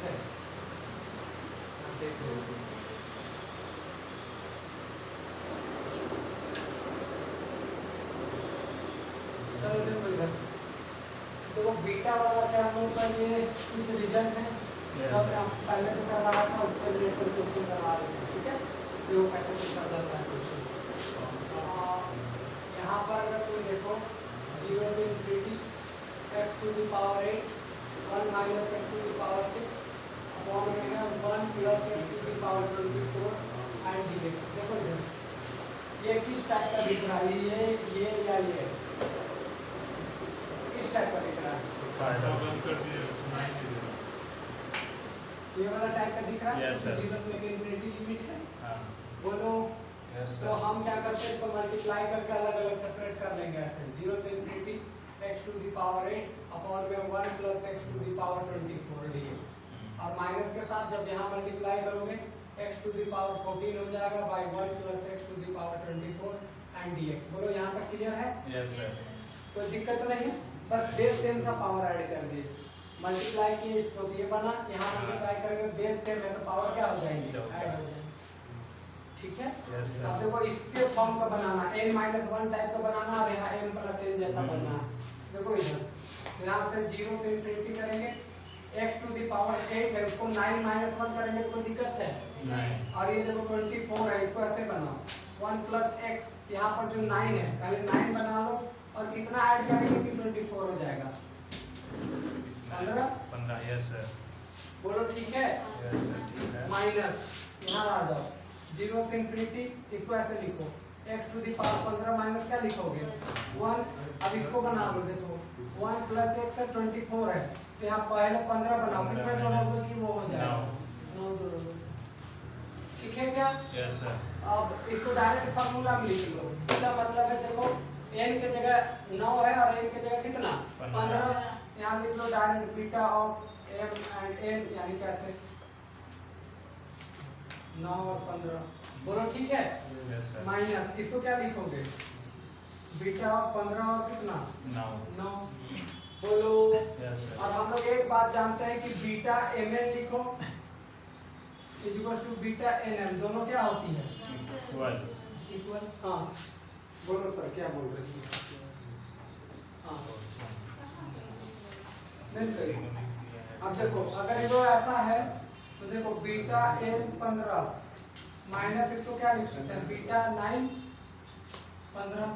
है देख लो। चलो देखो इधर, तो बीटा वाला से हम लोग का ये कुछ रिजल्ट है जब हम पहले तो करवा रहा था उससे रिलेटेड क्वेश्चन करवा रहे थे, ठीक है। जो कैसे पूछा जाता है क्वेश्चन। यहाँ पर अगर तुम देखो 0 से infinity x to the power 8 1 minus x to the power 6 upon में 1 plus x to the power 24 and dx। देखो ये किस टाइप का दिख रहा है, ये या ये किस टाइप का दिख रहा है? ये वाला टाइप का दिख रहा है। yes, 0 से लेकर इंफिनिटी लिमिट है। हाँ। बोलो yes, तो हम क्या करते हैं, इसको मल्टीप्लाई करके अलग अलग सेपरेट कर लेंगे ऐसे 0 से infinity x to the power 8 upon में 1 plus x to the power 24 dx। और माइनस के साथ जब यहाँ मल्टीप्लाई करोगे x टू द पावर 14 हो जाएगा by 1 plus x to the power 24 and dx। बोलो यहाँ तक क्लियर है? yes, sir. कोई दिक्कत तो नहीं है, बस बेस सेम था, पावर ऐड कर दिए, मल्टीप्लाई किए, इसको ये बना, यहाँ मल्टीप्लाई करेंगे, बेस सेम है तो पावर क्या हो जाएगी, ऐड हो जाएगी, ठीक है। yes, अब देखो इसके फॉर्म का बनाना n-1 टाइप का बनाना और यहाँ n प्लस n जैसा बनना। देखो इधर यहाँ से 0 से इंफिनिटी करेंगे x टू द पावर 8 है, उसको 9 माइनस 1 करेंगे तो कोई दिक्कत है नहीं। और ये देखो 24 है, इसको ऐसे बनाओ 1 प्लस x, यहाँ पर जो 9 है पहले 9 बना लो और कितना ऐड करेंगे कि 24 हो जाएगा 15। yes, sir. बोलो ठीक है। yes, sir. ठीक है। माइनस यहाँ आ जाओ 0 से इंफिनिटी, इसको ऐसे लिखो x to the power 15 minus क्या लिखोगे 1। अब इसको बना लो, देखो 1 प्लस x है 24 है, तो यहाँ पहले 15 बनाओ, कितना जोड़ोगे कि वो हो जाएगा 9 जोड़ोगे, ठीक है क्या? yes, sir. अब इसको डायरेक्ट फार्मूला में लिख लो, इसका मतलब है देखो n के जगह 9 है और n के जगह कितना 15, यहाँ लिख लो direct beta of m and n, यानी कैसे 9 और 15। बोलो ठीक है। yes, sir. माइनस इसको क्या लिखोगे बीटा ऑफ 15 और कितना 9। बोलो yes, sir. और हम लोग एक बात जानते हैं कि बीटा mn लिखो is equal to beta nm, दोनों क्या होती है इक्वल। हाँ बोलो सर क्या बोल रहे हैं? हाँ नहीं, अब देखो अगर ये ऐसा है तो देखो बीटा n 15 माइनस इसको क्या लिख सकते हैं बीटा 9 15।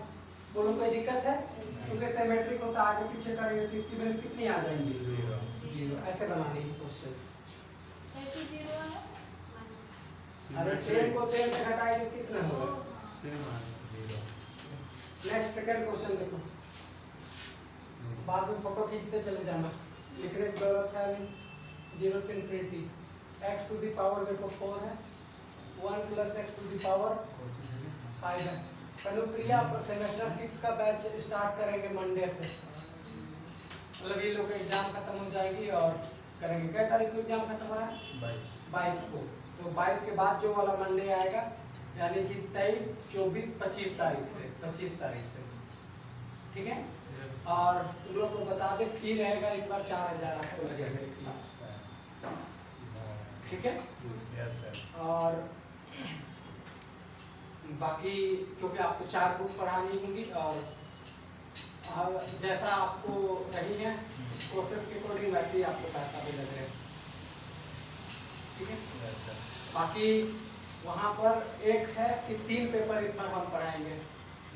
बोलो कोई दिक्कत है? क्योंकि सिमेट्रिक होता है, आगे पीछे करेंगे तो इसकी वैल्यू कितनी आ जाएंगी 0। ऐसे बनाने की क्वेश्चन। अरे सेम को सेम से घटाएंगे कितना होगा नेक्स्ट सेकंड क्वेश्चन देखो, बाद में फोटो खींचते चले जाना, लिखने की जरूरत है नहीं। 0 से infinity x to the power देखो 4 है, 1 plus x to the power 5 है। कनुप्रिया सेमेस्टर 6 का बैच स्टार्ट करेंगे मंडे से, मतलब ये लोग एग्जाम खत्म हो जाएगी और करेंगे। क्या तारीख को एग्जाम खत्म हो रहा है 22 को, तो 22 के बाद जो वाला मंडे आएगा यानी कि 23 24 25 तारीख से ठीक है। और तुम लोग को बता दे फी रहेगा इस बार 4000 आपको लगेगा, ठीक है। yes, sir. और बाकी क्योंकि आपको 4 बुक पढ़ानी होगी और जैसा आपको रही है प्रोसेस के अकॉर्डिंग वैसे ही आपको पैसा भी लग रहा है, ठीक है। yes, sir. बाकी वहाँ पर एक है कि 3 पेपर इस बार हम पढ़ाएंगे,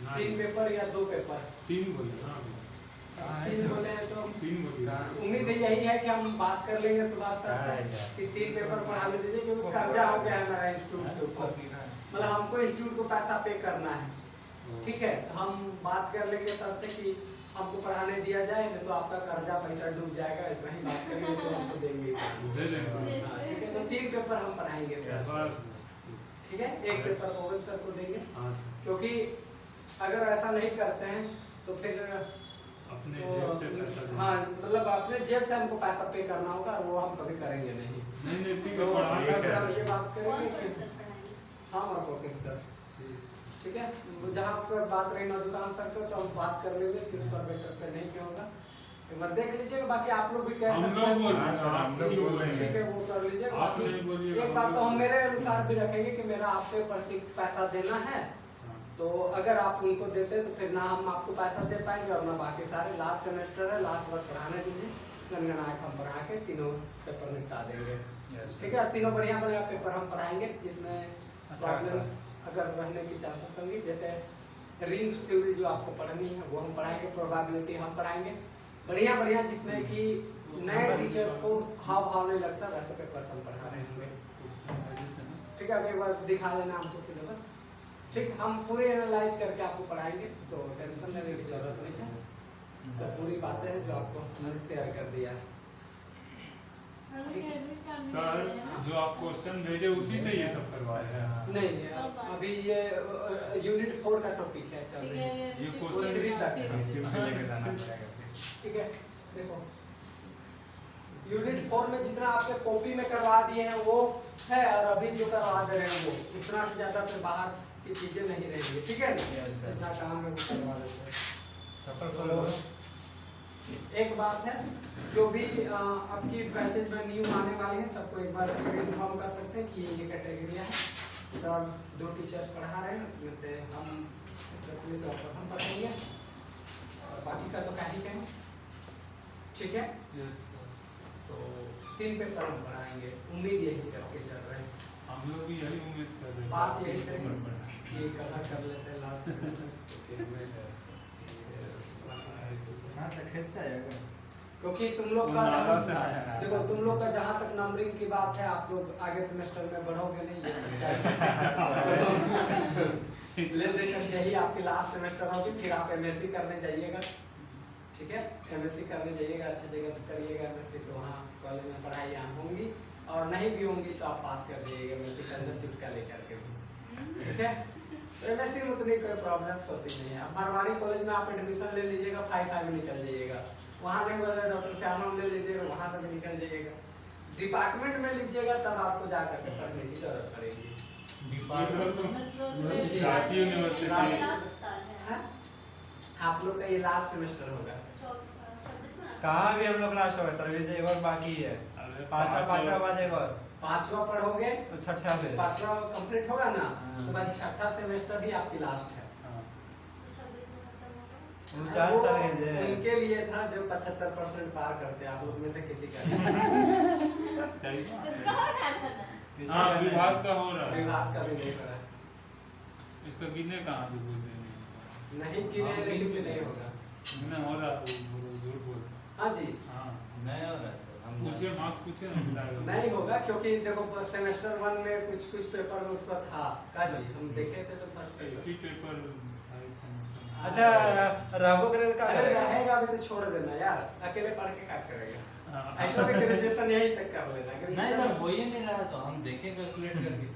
3 पेपर या 2 पेपर 3 बोले ना 3 बोले हैं तो 3 बोले उम्मीद यही है कि हम बात कर लेंगे सुभाष सर से कि 3 पेपर पढ़ाने दीजिए, क्योंकि कर्जा हो गया है हमारा इंस्टीट्यूट के ऊपर, मतलब हमको इंस्टीट्यूट को पैसा पे करना है, ठीक है। तो हम बात कर लेंगे सर से कि हमको पढ़ाने दिया जाए, नहीं तो आपका कर्जा पैसा डूब जाएगा, इतना ही बात करेंगे तो हमको देंगे, दे देंगे। ठीक है। तो 3 पेपर हम पढ़ाएंगे सर, ठीक है। एक पेपर मोहन सर को देंगे, क्योंकि अगर ऐसा नहीं करते हैं तो फिर अपने जेब से पैसा देंगे। हाँ मतलब अपने जेब से हमको पैसा पे करना होगा और वो हम कभी करेंगे नहीं। नहीं ठीक तो है, सर से हम ये बात करेंगे। हाँ और कौशिक सर, ठीक है। जहाँ पर बात रही ना दुकान सर को तो हम बात कर लेंगे, किस पर बेटर पे नहीं क्या होगा। एक बार देख लीजिएगा, बाकी आप लोग भी कह हम सकते लोग हैं। बोल हाँ सर, हम लोग बोल रहे हैं। ठीक है, वो कर लीजिएगा। आप नहीं बाकी बोलिएगा, एक बात हम तो लोग हम मेरे अनुसार भी रखेंगे कि मेरा आप पे प्रति पैसा देना है, तो अगर आप उनको देते तो फिर ना हम आपको पैसा दे पाएंगे और ना बाकी सारे। लास्ट सेमेस्टर है, लास्ट वर्ष पढ़ाने दीजिए, गनगनायक हम पढ़ा के तीनों पेपर निपटा देंगे। ठीक है, तीनों बढ़िया बढ़िया पेपर हम पढ़ाएंगे, जिसमें प्रॉब्लम्स अगर रहने की चांसेस होंगी, जैसे रिंग्स थ्योरी जो आपको पढ़नी है वो हम पढ़ाएंगे, प्रोबेबिलिटी हम पढ़ाएंगे, बढ़िया बढ़िया, जिसमें कि नए टीचर्स को हाव भाव नहीं लगता वैसे पेपर्स हम पढ़ा रहे हैं इसमें। ठीक है, अब एक बार दिखा लेना हमको सिलेबस। ठीक, हम पूरे एनालाइज करके आपको पढ़ाएंगे, तो टेंशन लेने की जरूरत नहीं है। तो पूरी बातें हैं जो आपको हमने शेयर कर दिया है। सर जो आप क्वेश्चन भेजे उसी से ये सब करवाए हैं? नहीं, अभी ये यूनिट 4 का टॉपिक है, चल रही है ये वो क्वेश्चन 3 तक है। इसी को लेके जाना पड़ेगा फिर। ठीक है, देखो यूनिट 4 में जितना आपके कॉपी में करवा दिए हैं वो है, और अभी जो करवा दे रहे हैं वो इतना से ज्यादा फिर बाहर की चीजें नहीं रहेंगी। ठीक है ना, Yes, sir. जितना काम है वो करवा देते हैं। चप्पल खोलो। एक बात है, जो भी आपकी बैचेज में न्यू आने वाली है सबको एक बार इन्फॉर्म कर सकते हैं कि ये कैटेगरी है। सर 2 टीचर्स पढ़ा रहे हैं, उसमें से हम स्पेशली तौर पर हम पढ़ाएंगे, और बाकी का तो क्या ही कहें। ठीक है, तो 3 पेपर हम पढ़ाएंगे, उम्मीद यही करके चल रहे हैं। हम लोग भी यही उम्मीद कर रहे हैं। बात यही करेंगे ये कवर कर लेते हैं लास्ट हाँ सर, खेत से आएगा। क्योंकि तुम लोग का नाला से आया है। देखो, तुम लोग का जहाँ तक नंबरिंग की बात है, आप लोग आगे सेमेस्टर में बढ़ोगे नहीं, ये सच्चाई ले दे करके ही आपकी लास्ट सेमेस्टर होगी, फिर आप एमएससी करने जाइएगा। ठीक है, एमएससी करने जाइएगा, अच्छी जगह से करिएगा एमएससी, तो वहाँ कॉलेज में पढ़ाई यहाँ होंगी, और नहीं भी होंगी तो आप पास कर जाइएगा एमएससी के अंदर चिपका लेकर के भी। ठीक है, तो एमएससी में उतनी कोई प्रॉब्लम्स होती नहीं है। मारवाड़ी कॉलेज में आप एडमिशन ले लीजिएगा, 5 में निकल जाइएगा, वहाँ नहीं बोल रहे डॉक्टर श्यामा ले लीजिएगा, वहाँ से भी निकल जाइएगा। डिपार्टमेंट में लीजिएगा तब आपको जा करके पढ़ने की जरूरत पड़ेगी। रांची यूनिवर्सिटी हाँ? आप लोग का ये लास्ट सेमेस्टर होगा। कहाँ भी हम लोग लास्ट होगा सर, ये एक और बाकी है। पांचवा बाद एक और 5वां पढ़ोगे तो छठा पे 5वां कंप्लीट होगा ना, तो बाद 6ठा सेमेस्टर ही आपकी लास्ट है। 4 साल के लिए। उनके लिए था जो 75% पार करते, आप लोग में से किसी का नहीं। सही बात है। इसका हो रहा था ना? हाँ, विभाग का हो रहा है। विकास का भी नहीं करा, इसका गिनने कहाँ भी बोलते नहीं गिने लेकिन भी नहीं होगा। गिनने हो रहा है, वो झूठ बोलते। हाँ जी, हाँ, नहीं हो रहा है सर, हम पूछिए, मार्क्स पूछिए ना, बताएगा। नहीं होगा, क्योंकि देखो सेमेस्टर 1 में कुछ पेपर उस पर था का जी, हम देखे थे तो फर्स्ट एक ही पेपर अच्छा राघव करे का अरे करेगा। रहेगा भी तो छोड़ देना यार, अकेले पढ़ के क्या करेगा। हाँ। ऐसा भी ग्रेजुएशन यहीं तक कर लेना। नहीं सर, हो ही नहीं रहा, तो हम देखें कैलकुलेट करके।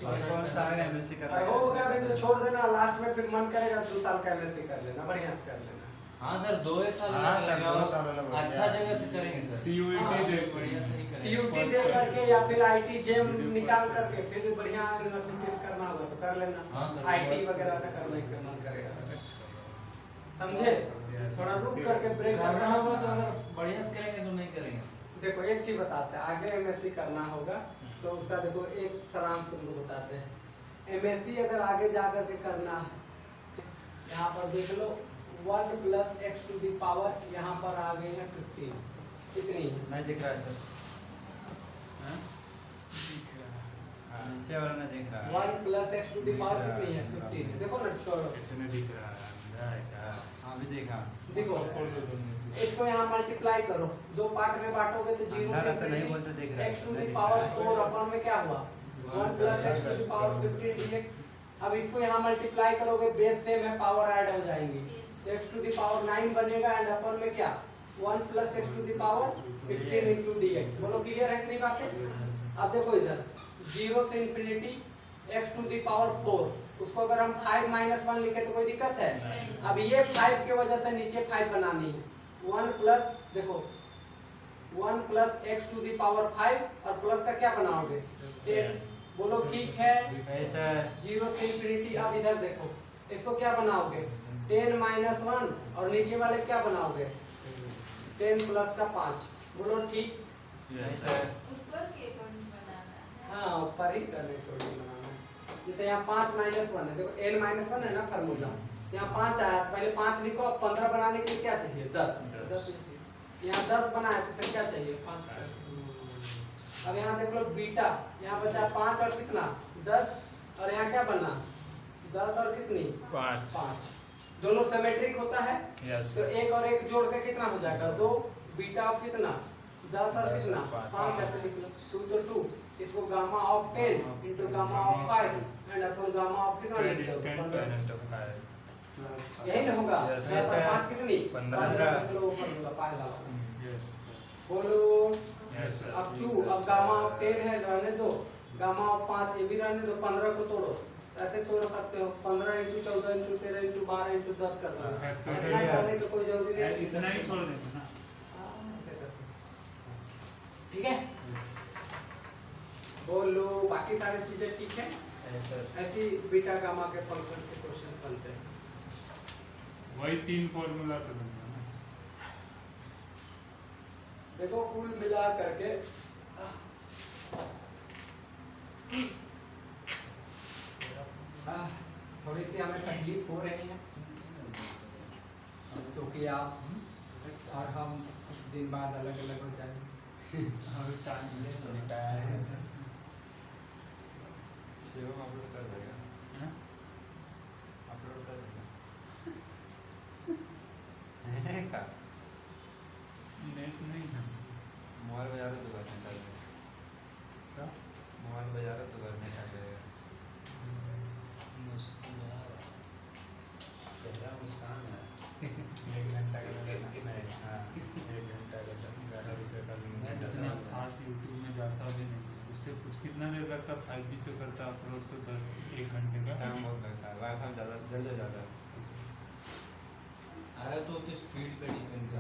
और कौन सा है एमएससी करना अरे होगा भी तो छोड़ देना, लास्ट में फिर मन करेगा 2 साल का एमएससी कर लेना, बढ़िया से कर लेना। हाँ सर, 2 साल हाँ सर, लगेगा, 2 साल अलग हो अच्छा गया। जगह से करेंगे सर। CUET दे बढ़िया से ही करेंगे। सीयूटी दे करके या फिर आईटी जेम निकाल करके फिर बढ़िया यूनिवर्सिटी से करना होगा तो कर लेना। हाँ सर, आईटी वगैरह से करने का मन करेगा, समझे? थोड़ा रुक करके ब्रेक करना होगा तो अगर बढ़िया से करेंगे तो नहीं करेंगे सर। देखो एक चीज बताते हैं, आगे एमएससी करना होगा तो उसका देखो एक सारांश तुमको बताते हैं। एमएससी अगर आगे जा करके करना है, यहाँ पर देख लो 1 + x टू दी पावर, यहाँ पर आ गई है 15, कितनी है? नहीं दिख रहा है सर, नीचे वाला नहीं दिख रहा है। 1 + x टू दी पावर कितनी है? 15। देखो ना, छोड़ो, कैसे नहीं दिख रहा है, अंधा है क्या? हाँ भी देखा। देखो इसको यहाँ मल्टीप्लाई करो, 2 पार्ट में बांटोगे तो 0 अंधा से तो नहीं बोलते दिख रहा है। x टू दी पावर 4 अपन में क्या हुआ? 1 + x to the power 15 dx। अब इसको यहाँ मल्टीप्लाई करोगे, बेस सेम है, पावर ऐड हो जाएंगी, तो x टू दी पावर 9 बनेगा, एंड अपन में क्या 1 + x to the power 15 into dx। बोलो क्लियर है इतनी बातें? अब देखो इधर 0 से infinity x to the power 4, उसको अगर हम 5 - 1 लिखे तो कोई दिक्कत है? अब ये 5 के वजह से नीचे 5 बनानी है, 1 प्लस, देखो 1 + x टू दी पावर 5 और प्लस का क्या बनाओगे 10। बोलो ठीक है, ऐसा 0 से इंफिनिटी। अब इधर देखो, इसको क्या बनाओगे 10 - 1 और नीचे वाले क्या बनाओगे 10 प्लस का 5। बोलो ठीक। Yes sir. ऊपर के पॉइंट बनाना है। हाँ ऊपर ही करने छोड़ी बनाना है। जैसे यहाँ 5 माइनस 1 है, देखो n माइनस 1 है ना फार्मूला, यहाँ 5 आया, पहले 5 लिखो, अब 15 बनाने के लिए क्या चाहिए 10। यहाँ 10 बनाया तो फिर क्या चाहिए 5। अब यहाँ देख लो बीटा, यहाँ बचा 5 और कितना 10, और यहाँ क्या बना 10 और कितनी 5। दोनों सिमेट्रिक होता है, यस तो एक और एक जोड़ के कितना हो जाएगा 2। बीटा ऑफ कितना 10 और कितना 5, ऐसे लिख लो 2 तो 2। इसको gamma of 10 into gamma of 5 and upon gamma of कितना लिख दो 15। यही ना होगा। Yes, 10 और yes, 5 कितनी 15। देख लो ऊपर वाला पहला वाला। यस बोलो यस सर। अब 2, अब गामा ऑफ 10 है रहने दो, गामा ऑफ 5 ये भी रहने दो, 15 को तोड़ो, ऐसे तोड़ सकते हो 15 इंटू 14 इंटू 13 इंटू 12 इंटू 10 कर दो। इतना करने की कोई जरूरी नहीं, इतना ही छोड़ देंगे ना। ऐसे करते हैं। ठीक है, बोलो बाकी सारी चीजें ठीक है। Yes sir. ऐसी बीटा गामा के फंक्शन के क्वेश्चन बनते हैं। वही 3 फॉर्मूला से बनता है ना। देखो कुल मिला करके थोड़ी सी हमें तकलीफ हो रही है, क्योंकि आप और हम कुछ दिन बाद अलग अलग हो जाएंगे। शिवम अपलोड कर देगा, हाँ? अपलोड कर देगा। है का नेट नहीं है। मोबाइल बजा रहा तो घर में कर देगा। क्या? मोबाइल बजा रहा तो घर में कर देगा। चेहरा मुस्कान है। 1 घंटा का नहीं, हाँ 1 घंटा का 11 रुपये का मैं इतना खास यूट्यूब में जाता भी नहीं, उससे कुछ कितना देर लगता 5G से करता अपलोड तो 1 घंटे का टाइम बहुत लगता है, वाईफाई ज़्यादा जल्द हो जाता है। अरे तो उसकी स्पीड पे डिपेंड कर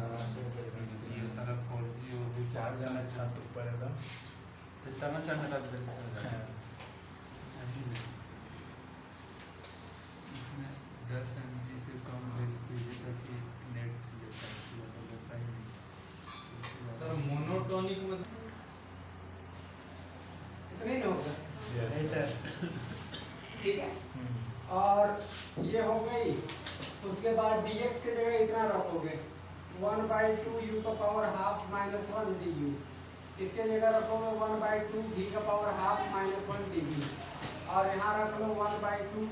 ये सारा 4G हो गई, चार जाना छत ऊपर है तो जितना मैं चढ़ना था अभी नहीं। इसमें 10 MB से कम स्पीड तक ही नेट लेता है, ज़्यादा लेता ही नहीं। सर मोनोटोनिक मतलब इतने ही होगा। Yes sir. ठीक है, और ये हो गई। उसके बाद dx की जगह इतना रखोगे 1/2 u का पावर हाफ माइनस 1 du। इसके जगह रखोगे 1/2 v का पावर हाफ माइनस 1 dv, और यहाँ रख लो 1/2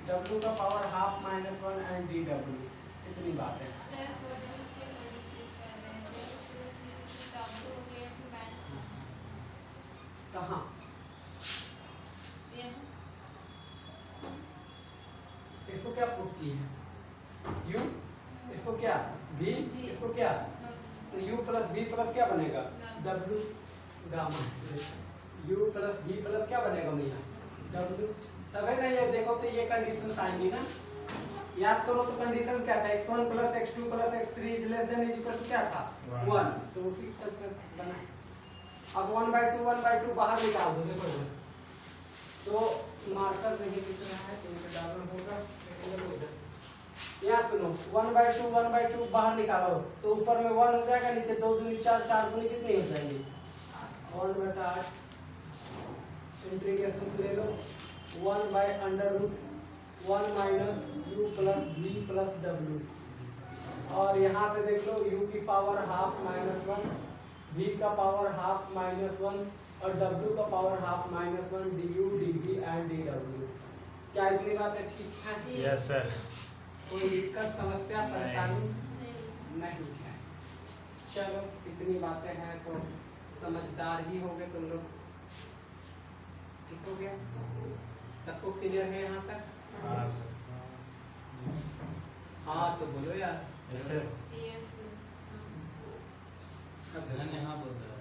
w का power half minus 1 and dw। इतनी बात है। सर क्वेश्चंस के प्रेडिक्शंस कर रहे हैं, तो उसमें टॉप हो गया फिर माइनस कहाँ ये इसको क्या पुट की है u, इसको क्या v, इसको क्या तो u प्लस v प्लस क्या बनेगा w gamma. u plus v plus क्या बनेगा भैया w। तभी ना ये देखो तो ये कंडीशन आएंगी ना, याद करो तो कंडीशन क्या था x1 plus x2 plus x3 is less than is equal to क्या था 1, तो उसी के चलते बना। अब 1/2 बाहर निकाल दो, देखो इधर तो मार्कर नहीं दिख रहा है तो इसे डालना होगा। यहाँ सुनो 1/2 बाहर निकालो तो ऊपर में 1 हो जाएगा, नीचे 2 दूनी 4, 4 दूनी कितनी हो जाएगी 1/8। इंटीग्रेशन ले लो 1/√1 minus u plus v plus w, और यहाँ से देख लो u की पावर हाफ माइनस 1, v का पावर हाफ माइनस 1 और w का power half minus 1 du dv and dw। क्या इतनी बातें ठीक है? Yes sir. कोई दिक्कत समस्या परेशानी नहीं है। चलो इतनी बातें हैं तो समझदार ही होगे तुम लोग। ठीक हो गया, सबको क्लियर है यहाँ तक? हाँ सर। हाँ तो बोलो यार। Yes sir. यस मैंने हाँ बोल रहा है।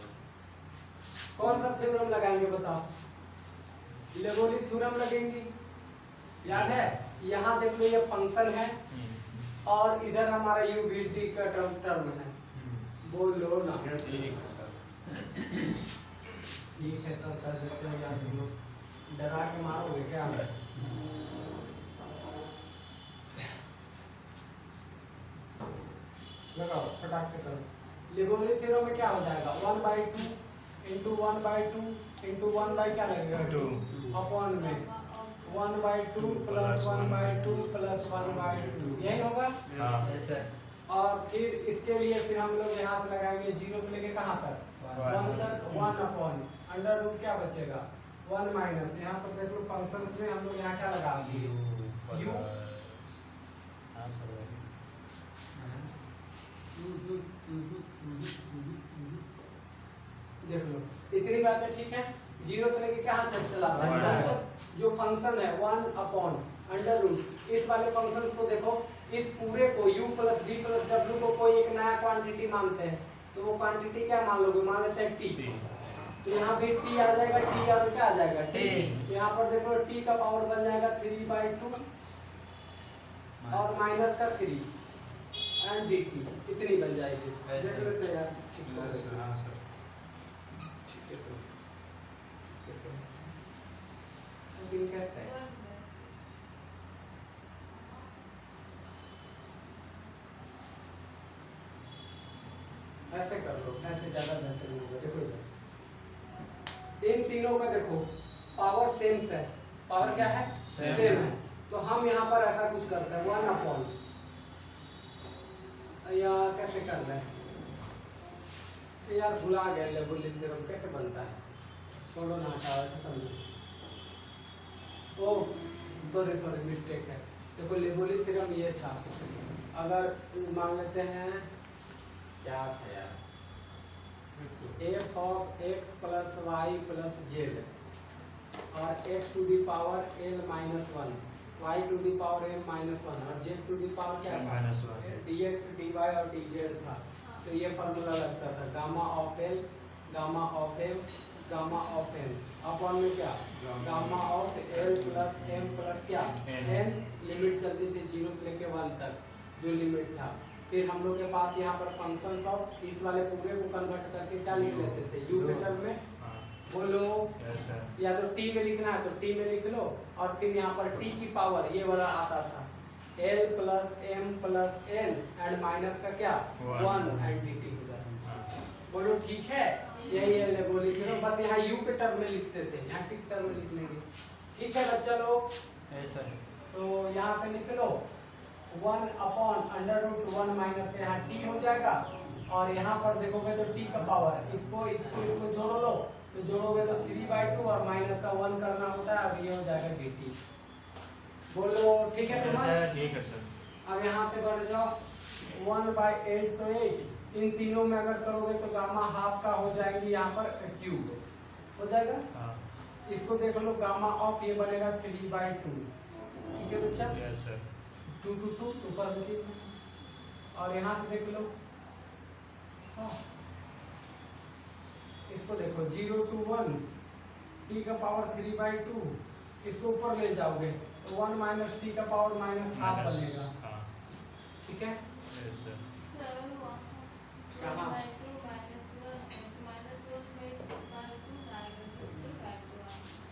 कौन सा थ्योरम लगाएंगे बताओ? लेगोली थ्योरम लगेंगी, याद है? यहाँ देख लो ये फंक्शन है और इधर हमारा u v t का टर्म है। बोलो ना। ठीक है सर। ठीक है सर, कर देते हो यार, तुम लोग डरा के मारोगे क्या? लगाओ फटाक से करो। लिबोली थ्योरम में क्या हो जाएगा 1/2 इंटू 1/2 इंटू 1 बाई क्या लगेगा 2 अपॉन में 1/2 प्लस 1/2 प्लस 1/2 यही होगा। और फिर इसके लिए फिर हम लोग यहाँ से लगाएंगे 0 से लेके कहाँ तक 1 तक 1 अपॉन अंडर रूट क्या बचेगा 1 माइनस यहाँ पर देख लो फंक्शंस में हम लोग यहाँ क्या लगा दिए u देख लो इतनी बातें ठीक है। 0 से लेके कहाँ तक चला जो फंक्शन है 1 अपॉन अंडर रूट इस वाले फंक्शंस को देखो इस पूरे को u plus v plus w को कोई एक नया क्वांटिटी मानते हैं तो वो क्वांटिटी क्या मान लोगे मान लेते हैं t तो यहाँ पे t आ जाएगा t और क्या आ जाएगा t तो यहाँ पर देखो t का पावर बन जाएगा 3/2 और माइनस का 3 एंड dt इतनी बन जाएगी देख लेते हैं यार ठीक है हाँ सर दिन कैसे है ऐसे कर लो ऐसे ज्यादा बेहतर होगा देखो इन तीनों का देखो पावर सेम है पावर क्या है सेम है तो हम यहाँ पर ऐसा कुछ करते हैं 1 अपॉन या कैसे कर रहे हैं यार भुला गए लेबुली थ्योरम कैसे बनता है छोड़ो ना हटाओ ऐसे समझो ओ सॉरी मिस्टेक है देखो लेबुली थ्योरम ये था अगर मान लेते हैं क्या था यार f of x plus y plus z और x to the power l minus 1 y to the power l minus 1 और z टू दी पावर क्या था dx dy और dz था तो ये फार्मूला लगता था gamma of l gamma of m gamma of n upon में क्या gamma of l plus m plus क्या n लिमिट चलती थी 0 से लेके 1 तक जो लिमिट था फिर हम लोग के पास यहाँ पर फंक्शंस ऑफ इस वाले पूरे को कन्वर्ट करके क्या लिख लेते थे u के टर्म में बोलो या तो t में लिखना है तो t में लिख लो और फिर यहाँ पर t की पावर ये वाला आता था l plus m plus n and minus का क्या 1 एंड dt हो जाता बोलो ठीक है यही है लेबोली थ्योरम बस यहाँ u के टर्म में लिखते थे यहाँ t के टर्म में लिख लेंगे ठीक है बच्चा लोग तो यहाँ से लिख लो 1 अपॉन अंडर रूट 1 माइनस यहाँ t हो जाएगा और यहाँ पर देखोगे तो t का पावर इसको जोड़ लो तो जोड़ोगे तो 3/2 और माइनस का 1 करना होता है अब ये हो जाएगा dt बोलो ठीक है सर ठीक है सर अब यहाँ से बढ़ जाओ 1/8 तो 8 इन तीनों में अगर करोगे तो गामा हाफ का हो जाएगी यहाँ पर क्यूब हो जाएगा इसको देख लो गामा ऑफ ये बनेगा 3/2 ठीक है बच्चा यस सर 2 2 2 ऊपर लिखिए और यहाँ से देख लो इसको देखो 0 to 1 t का पावर 3/2 इसको ऊपर ले जाओगे तो 1 माइनस t का पावर माइनस हाफ बनेगा ठीक है यस सर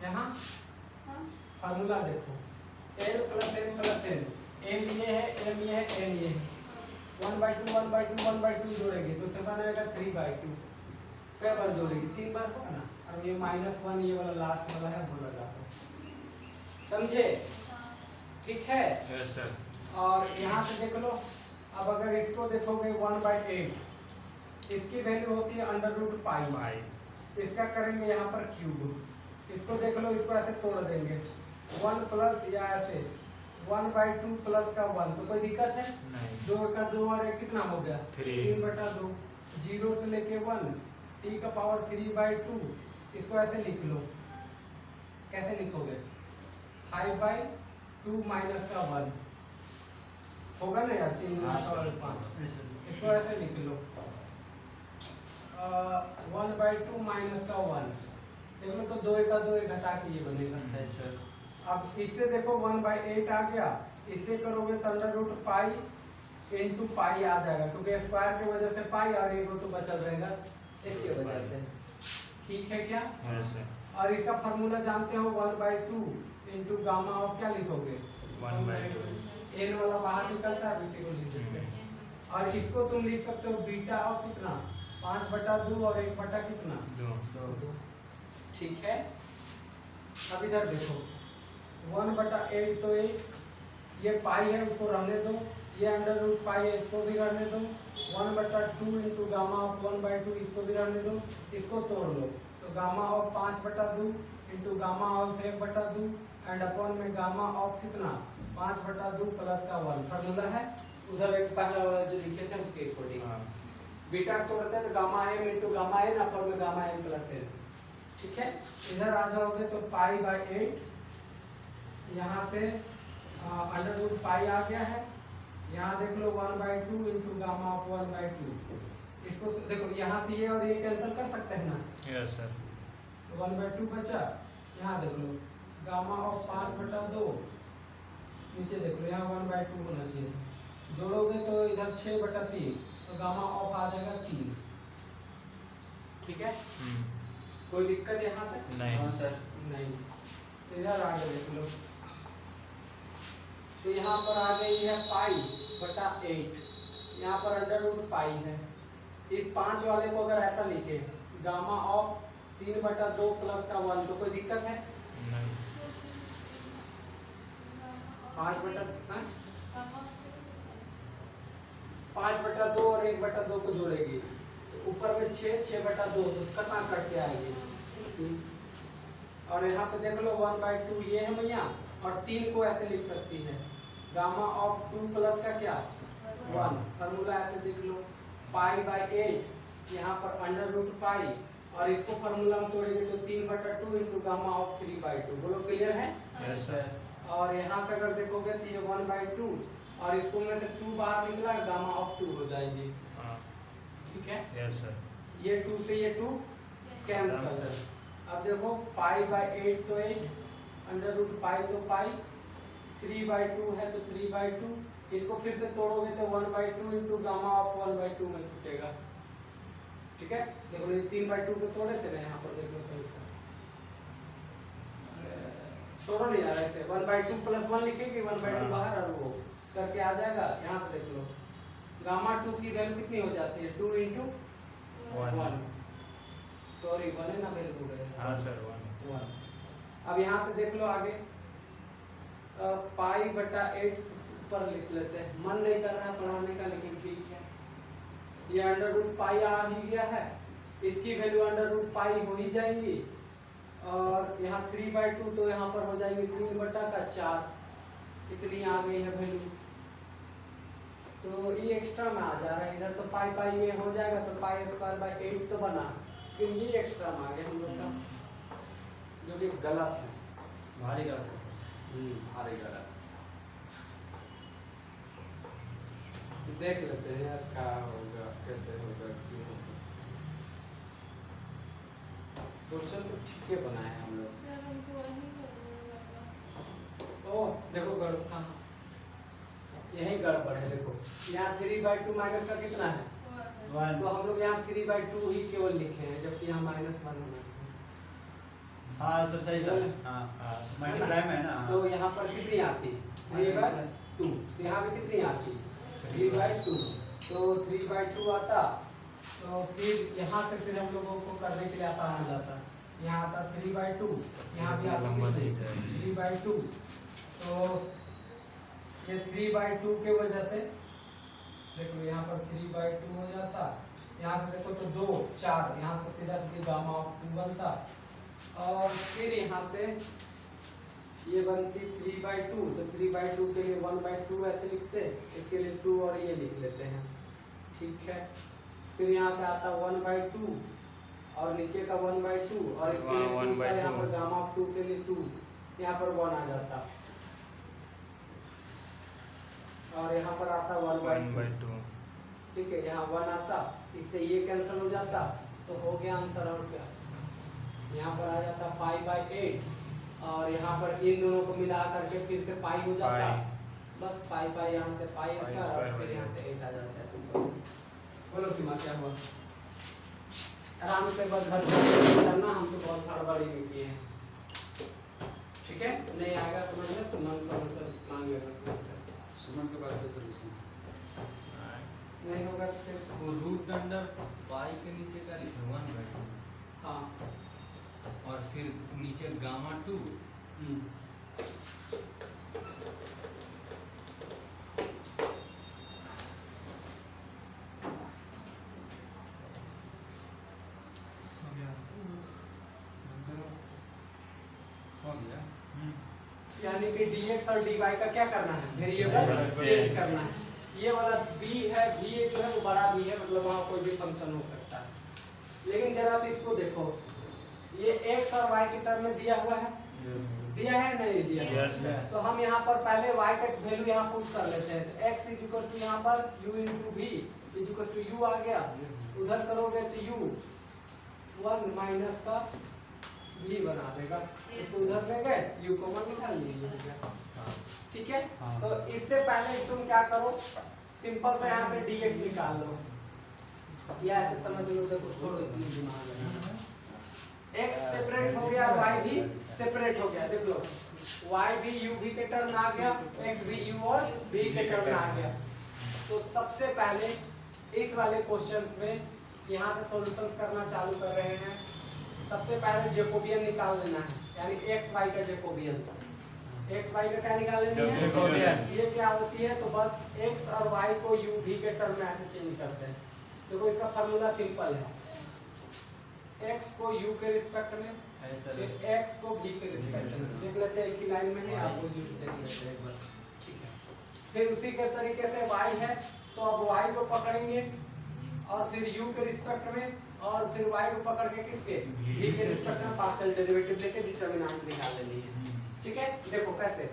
यहाँ फार्मूला देखो l plus n plus n l ये है m ये है n ये है 1/2 1/2 1/2 जोड़ेंगे तो कितना आएगा 3/2 कै बार जोड़ेंगे 3 बार होगा ना और ये -1 ये वाला लास्ट वाला है वो लगा दो समझे ठीक है यस सर और यहाँ से देख लो अब अगर इसको देखोगे 1/8 इसकी वैल्यू होती है √पाई इसका करेंगे यहाँ पर क्यूब इसको देख लो इसको ऐसे तोड़ देंगे 1 प्लस या ऐसे 1/2 प्लस का 1 तो कोई दिक्कत है नहीं 2 का 2 और 1 कितना हो गया 3/2 0 से लेके 1 t का पावर 3/2 इसको ऐसे लिख लो कैसे लिखोगे 5/2 माइनस का 1 होगा ना यार 3 और 5 इसको ऐसे लिख लो 1/2 माइनस का 1 देख लो तो 2 का 2 घटा के ये बनेगा सर अब इससे देखो 1/8 आ गया इससे करोगे तो √पाई इनटू पाई आ जाएगा क्योंकि स्क्वायर की वजह से पाई और एक तो बचल रहेगा इसके वजह से ठीक है क्या यस सर और इसका फार्मूला जानते हो 1/2 इनटू गामा ऑफ क्या लिखोगे 1/2 n वाला बाहर निकलता है इसी को लिख देते हैं और इसको तुम लिख सकते हो बीटा ऑफ कितना 5/2 और 1/ कितना 2 ठीक है। अब इधर देखो 1/8 तो ये पाई है उसको रहने दो, ये अंडर रूट पाई है इसको भी रहने दो, 1/2 इंटू गामा ऑफ 1/2 इसको भी रहने दो, इसको तोड़ लो तो gamma of 5/2 into gamma of 1/2 and upon में गामा ऑफ कितना 5/2 प्लस का 1 फार्मूला है उधर एक पहला वाला जो लिखे थे उसके अकॉर्डिंग। बीटा तोड़ते हैं तो gamma m into gamma n upon में गामा m प्लस n ठीक है। इधर आ जाओगे तो π/8 यहाँ से अंडर रूट पाई आ गया है, यहाँ देख लो 1/2 इंटू गामा ऑफ 1/2 इसको देखो यहाँ से ये और ये कैंसिल कर सकते हैं ना, यस सर। तो 1/2 बचा, यहाँ देख लो गामा ऑफ 5/2 नीचे देख लो यहाँ 1/2 होना चाहिए, जोड़ोगे तो इधर 6/3 तो गामा ऑफ आ जाएगा 3 ठीक है। कोई दिक्कत यहाँ तक नहीं। हाँ सर। नहीं। इधर आगे देख लो तो यहाँ पर आ गई है π/8, यहाँ पर अंडर रूट पाई है। इस 5 वाले को अगर ऐसा लिखे गामा ऑफ 3/2 प्लस का 1 तो कोई दिक्कत है नहीं। 5/2 और 1/2 को जोड़ेगी तो ऊपर में 6/2 तो कटा कट के आएगी। और यहाँ पे देख लो 1/2 ये है भैया और 3 को ऐसे लिख सकती है गामा ऑफ 2 प्लस का क्या 1 फार्मूला ऐसे देख लो π/8 यहाँ पर अंडर रूट पाई और इसको फार्मूला में तोड़ेंगे तो 3/2 इंटू गामा ऑफ 3/2 बोलो क्लियर है। Yes sir. और यहाँ से अगर देखोगे तो ये 1/2 और इसको में से 2 बाहर निकला गामा ऑफ 2 हो जाएगी ठीक है। Yes sir. ये 2 से ये 2 कैंसिल। अब देखो π/8 तो 8 अंडर रूट पाई तो पाई 3/2 है तो 3/2 इसको फिर से तोड़ोगे तो 1/2 इंटू गामा ऑफ 1/2 में छूटेगा ठीक है। देखो ये 3/2 को तोड़े थे ना यहाँ पर देख लो छोड़ो नहीं यार ऐसे 1/2 प्लस 1 लिखेगी 1/2 बाहर और वो करके आ जाएगा। यहाँ से देख लो गामा 2 की वैल्यू कितनी हो जाती है 2 इंटू 1 सॉरी 1 है ना वैल्यू हो गया हाँ सर 1। अब यहाँ से देख लो आगे π/8 पर लिख लेते हैं, मन नहीं कर रहा है पढ़ाने का लेकिन ठीक है। ये अंडर रूट पाई आ ही गया है, इसकी वैल्यू अंडर रूट पाई हो ही जाएगी और यहाँ 3/2 तो यहाँ पर हो जाएंगे 3/4 इतनी आ गई है वैल्यू। तो ये एक्स्ट्रा में आ जा रहा है इधर तो पाई ये हो जाएगा तो π²/8 तो बना फिर ये एक्स्ट्रा में आ गया हम लोग का जो कि गलत है भारी गलत है सर। भारी गलत। देख लेते हैं यार क्या होगा कैसे होगा क्यों होगा। क्वेश्चन तो ठीक है बनाए हैं हम लोग। सर हमको वही करना होगा। ओ देखो गड़बड़ हाँ यही गड़बड़ है। देखो यहाँ 3/2 माइनस का कितना है 1। तो हम लोग यहाँ 3/2 ही केवल लिखे हैं जबकि यहाँ -1 होना है। हाँ सर सही सर। हाँ मल्टीप्लाई में है ना। तो यहाँ पर कितनी आती 3/2 तो यहाँ पे कितनी आती 3/2 तो 3/2 आता तो फिर यहाँ से फिर हम लोगों को करने के लिए आसान हो जाता। यहाँ आता 3/2 यहाँ भी आता 3/2 तो ये 3/2 के वजह से देखो यहाँ पर 3/2 हो जाता। यहाँ से देखो तो 2 4 यहाँ तो सीधा सीधी गामा ऑफ 2 बनता और फिर यहाँ से ये बनती 3/2 तो 3/2 के लिए 1/2 ऐसे लिखते इसके लिए 2 और ये लिख लेते हैं ठीक है। फिर यहाँ से आता 1/2 और नीचे का 1/2 और इसके लिए 2 का यहाँ पर गामा ऑफ 2 के लिए 2 यहाँ पर 1 आ जाता और यहाँ पर आता 1/2 ठीक है। यहाँ 1 आता इससे ये कैंसिल हो जाता तो हो गया आंसर। और क्या यहाँ पर आ जाता π/8 और यहाँ पर इन दोनों को मिला करके फिर से पाई हो जाता बस पाई यहाँ से पाई स्क्वायर और फिर यहाँ से 8 आ जाता है। बोलो सीमा क्या हुआ आराम से बस घर करना हम तो बहुत हड़बड़ी में किए हैं ठीक है। नहीं आएगा समझ में सुमन सब मांग लेना सुमन के पास है सॉल्यूशन। नहीं होगा तो फिर वो रूट अंडर वाई के नीचे का लिखे 1 बैठे हाँ और फिर नीचे गामा 2 हो गया बंद करो हो गया। यानी कि dx और dy का क्या करना है, वेरिएबल चेंज करना है। ये वाला b है, v जो है वो बड़ा b है, मतलब वहाँ कोई भी फंक्शन हो सकता है। लेकिन जरा से इसको देखो, ये x और y के टर्म में दिया हुआ है, दिया है नहीं दिया है? Yes, sir. तो हम यहाँ पर पहले y का वैल्यू यहाँ पुट कर लेते हैं। तो x इज इक्वल टू यहाँ पर u into v is equal to u आ गया, उधर करोगे तो u 1 माइनस का v बना देगा, इसको उधर ले गए u को 1 निकाल लीजिए। ठीक है, हाँ। तो इससे पहले तुम क्या करो, सिंपल से यहाँ से dx निकाल लो, या ऐसे समझ लो, देखो छोड़ो इतनी दिमाग लगाना। x सेपरेट हो गया, y भी सेपरेट हो गया, देख लो y भी u भी के टर्म में आ गया, x भी u और v के टर्म में आ गया। तो सबसे पहले इस वाले क्वेश्चंस में यहाँ से सॉल्यूशंस करना चालू कर रहे हैं। सबसे पहले जैकोबियन निकाल लेना है, यानी x y का जैकोबियन। x y का क्या निकाल लेनी है, जैकोबियन। ये क्या होती है, तो बस x और y को u v के टर्म में ऐसे चेंज करते हैं। देखो इसका फार्मूला सिंपल है, x को u के रिस्पेक्ट में, ऐसा फिर x को v के रिस्पेक्ट में। देख लेते हैं एक ही लाइन में है, अपोजिट देख लेते हैं एक बार। ठीक है, फिर उसी के तरीके से y है, तो अब y को पकड़ेंगे और फिर u के रिस्पेक्ट में, और फिर y को पकड़ के किसके, v के रिस्पेक्ट में पार्शियल डेरिवेटिव लेके डिटरमिनेंट निकाल लेनी है। ठीक है, देखो कैसे,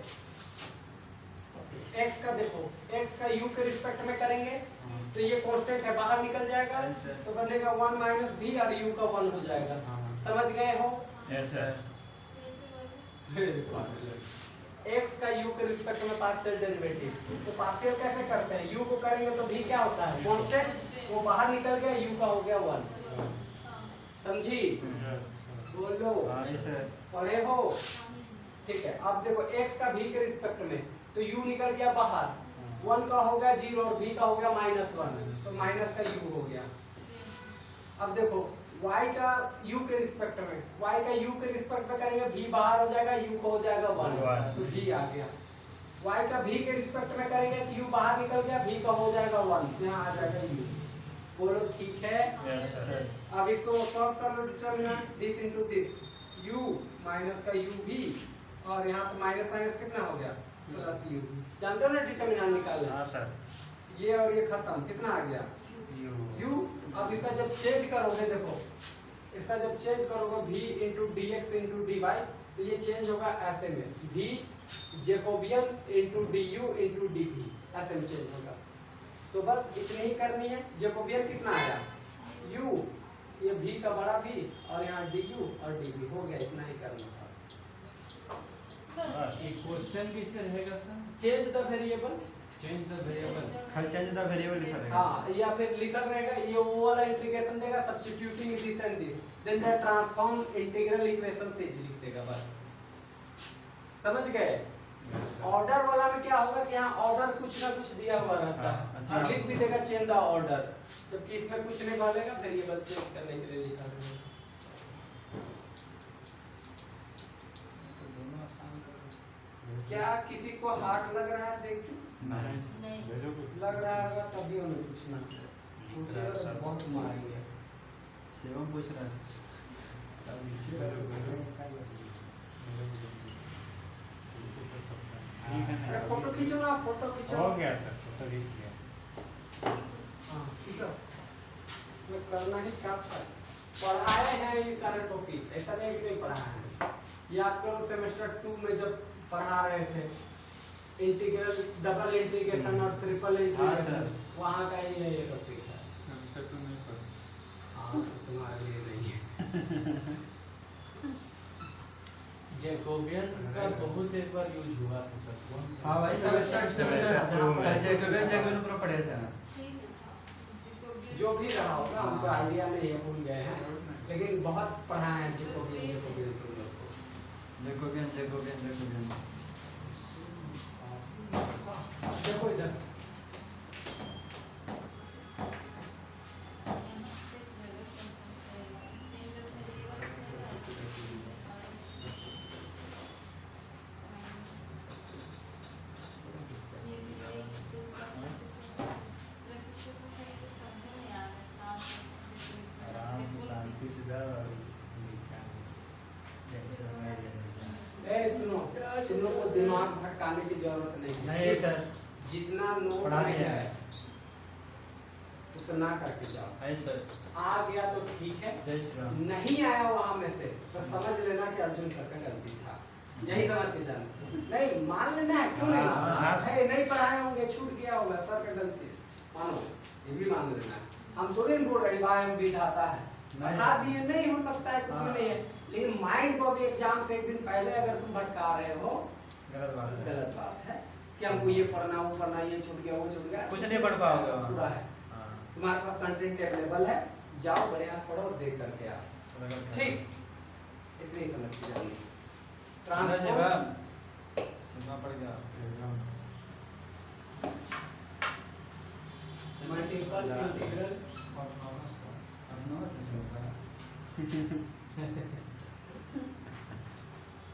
x का देखो, x का u के रिस्पेक्ट में करेंगे तो ये कांस्टेंट है, बाहर निकल जाएगा, तो बनेगा 1 माइनस v और u का 1 हो जाएगा। समझ गए हो? ऐसा x का u के रिस्पेक्ट में पार्शियल डेरिवेटिव, तो पार्शियल कैसे करते हैं, u को करेंगे तो v क्या होता है, कांस्टेंट, वो बाहर निकल गया, u का हो गया 1। समझी? बोलो, पढ़े हो? ठीक है, अब देखो x का v के रिस्पेक्ट में, तो u निकल गया बाहर, 1 का हो गया 0 और v का हो गया -1, तो माइनस का u हो गया। अब देखो y का u के रिस्पेक्ट में, y का u के रिस्पेक्ट में करेंगे, v बाहर हो जाएगा, u को हो जाएगा 1, तो v आ गया। y का v के रिस्पेक्ट में करेंगे तो u बाहर निकल गया, v का हो जाएगा 1, तो यहाँ आ जाएगा u। बोलो ठीक है? अब इसको सॉल्व कर लो, determinant this into this, u minus का u v, और यहाँ से माइनस माइनस कितना हो गया, प्लस u। जानते हो ना डिटरमिनेंट निकालना? हाँ सर। ये और ये खत्म, कितना आ गया, u। अब इसका जब चेंज करोगे, देखो इसका जब चेंज करोगे v into d x into d y, तो ये चेंज होगा ऐसे में, v Jacobian into d u into d v, ऐसे में चेंज होगा। तो बस इतनी ही करनी है। जैकोबियन कितना आया, u, ये v का बड़ा v, और यहाँ डी यू और डी वी, हो गया, इतना ही करना था। एक क्वेश्चन किससे रहेगा sir, change the variable, change the variable, खाली चेंज द वेरिएबल लिखा रहेगा। हाँ, या फिर लिखा रहेगा, ये वो वाला इंटीग्रेशन देगा, substituting this and this, then the transform integral equation से लिख देगा, बस। समझ गए? ऑर्डर वाला में क्या होगा कि यहाँ ऑर्डर कुछ ना कुछ दिया हुआ रहता है, अच्छा। और लिख भी देगा चेंज द ऑर्डर, जबकि इसमें कुछ नहीं बोलेगा, वेरिएबल चेंज करने के लिए लिखा रहेगा। तो दोनों आसान करो। क्या किसी को हार्ड लग रहा है, देख के? नहीं। लग रहा होगा तभी उन्हें पूछना, पूछेगा तो बहुत मारेंगे। शिवम पूछ रहा है। अरे फोटो खींचो ना, फोटो खींचो। हो गया सर, फोटो खींच लिया। हाँ, खींचो। मैं करना ही क्या था, पढ़ाए हैं ये सारे टॉपिक, ऐसा नहीं कि नहीं पढ़ाए हैं। याद करो सेमेस्टर 2 में जब पढ़ा रहे थे इंटीग्रल, डबल इंटीग्रेशन और ट्रिपल इंटीग्रेशन, वहाँ का ये टॉपिक है। सेमेस्टर 2 में पढ़ा। हाँ, तो तुम्हारे लिए नहीं है। जैकोबियन का बहुत एक बार यूज हुआ था सर, कौन सा? हाँ भाई, सेमेस्टर जैकोबियन पूरा पढ़े थे ना। जो भी रहा होगा, हमको आइडिया नहीं है, भूल गए हैं, लेकिन बहुत पढ़ाए हैं जैकोबियन जैकोबियन तुम लोग को। Jacobian Jacobian Jacobian. देखो इधर, this is our सुनो तुम लोग को दिमाग भटकाने की जरूरत नहीं है। नहीं सर, जितना नोट पढ़ा में दिया है है। उतना करके जाओ। है सर। आ गया तो ठीक है, जय श्री राम। नहीं आया वहां में से तो समझ लेना कि अर्जुन सर का गलती था, यही समझ के जाना। नहीं मान लेना है, क्यों नहीं मानना है? नहीं पढ़ाए होंगे, छूट गया होगा, सर का गलती मानो, ये भी मान लेना। हम थोड़ी नहीं बोल रहे भाई हम विधाता है, बता दिए नहीं हो सकता है, कुछ भी नहीं है, लेकिन माइंड को भी एग्जाम से एक दिन पहले अगर तुम भटका रहे हो गलत बात है। गलत बात है कि हमको ये पढ़ना वो पढ़ना, ये छूट गया वो छूट गया, कुछ नहीं पढ़ पाओगे वहाँ। पूरा है हाँ। तुम्हारे पास कंटेंट अवेलेबल है, जाओ बढ़िया पढ़ो और देख करके आओ। ठीक, इतनी ही समझ के जानी। अंदर से बा कितना पड़ गया? मल्टीपल इंटीग्रल अपना से सुनता है।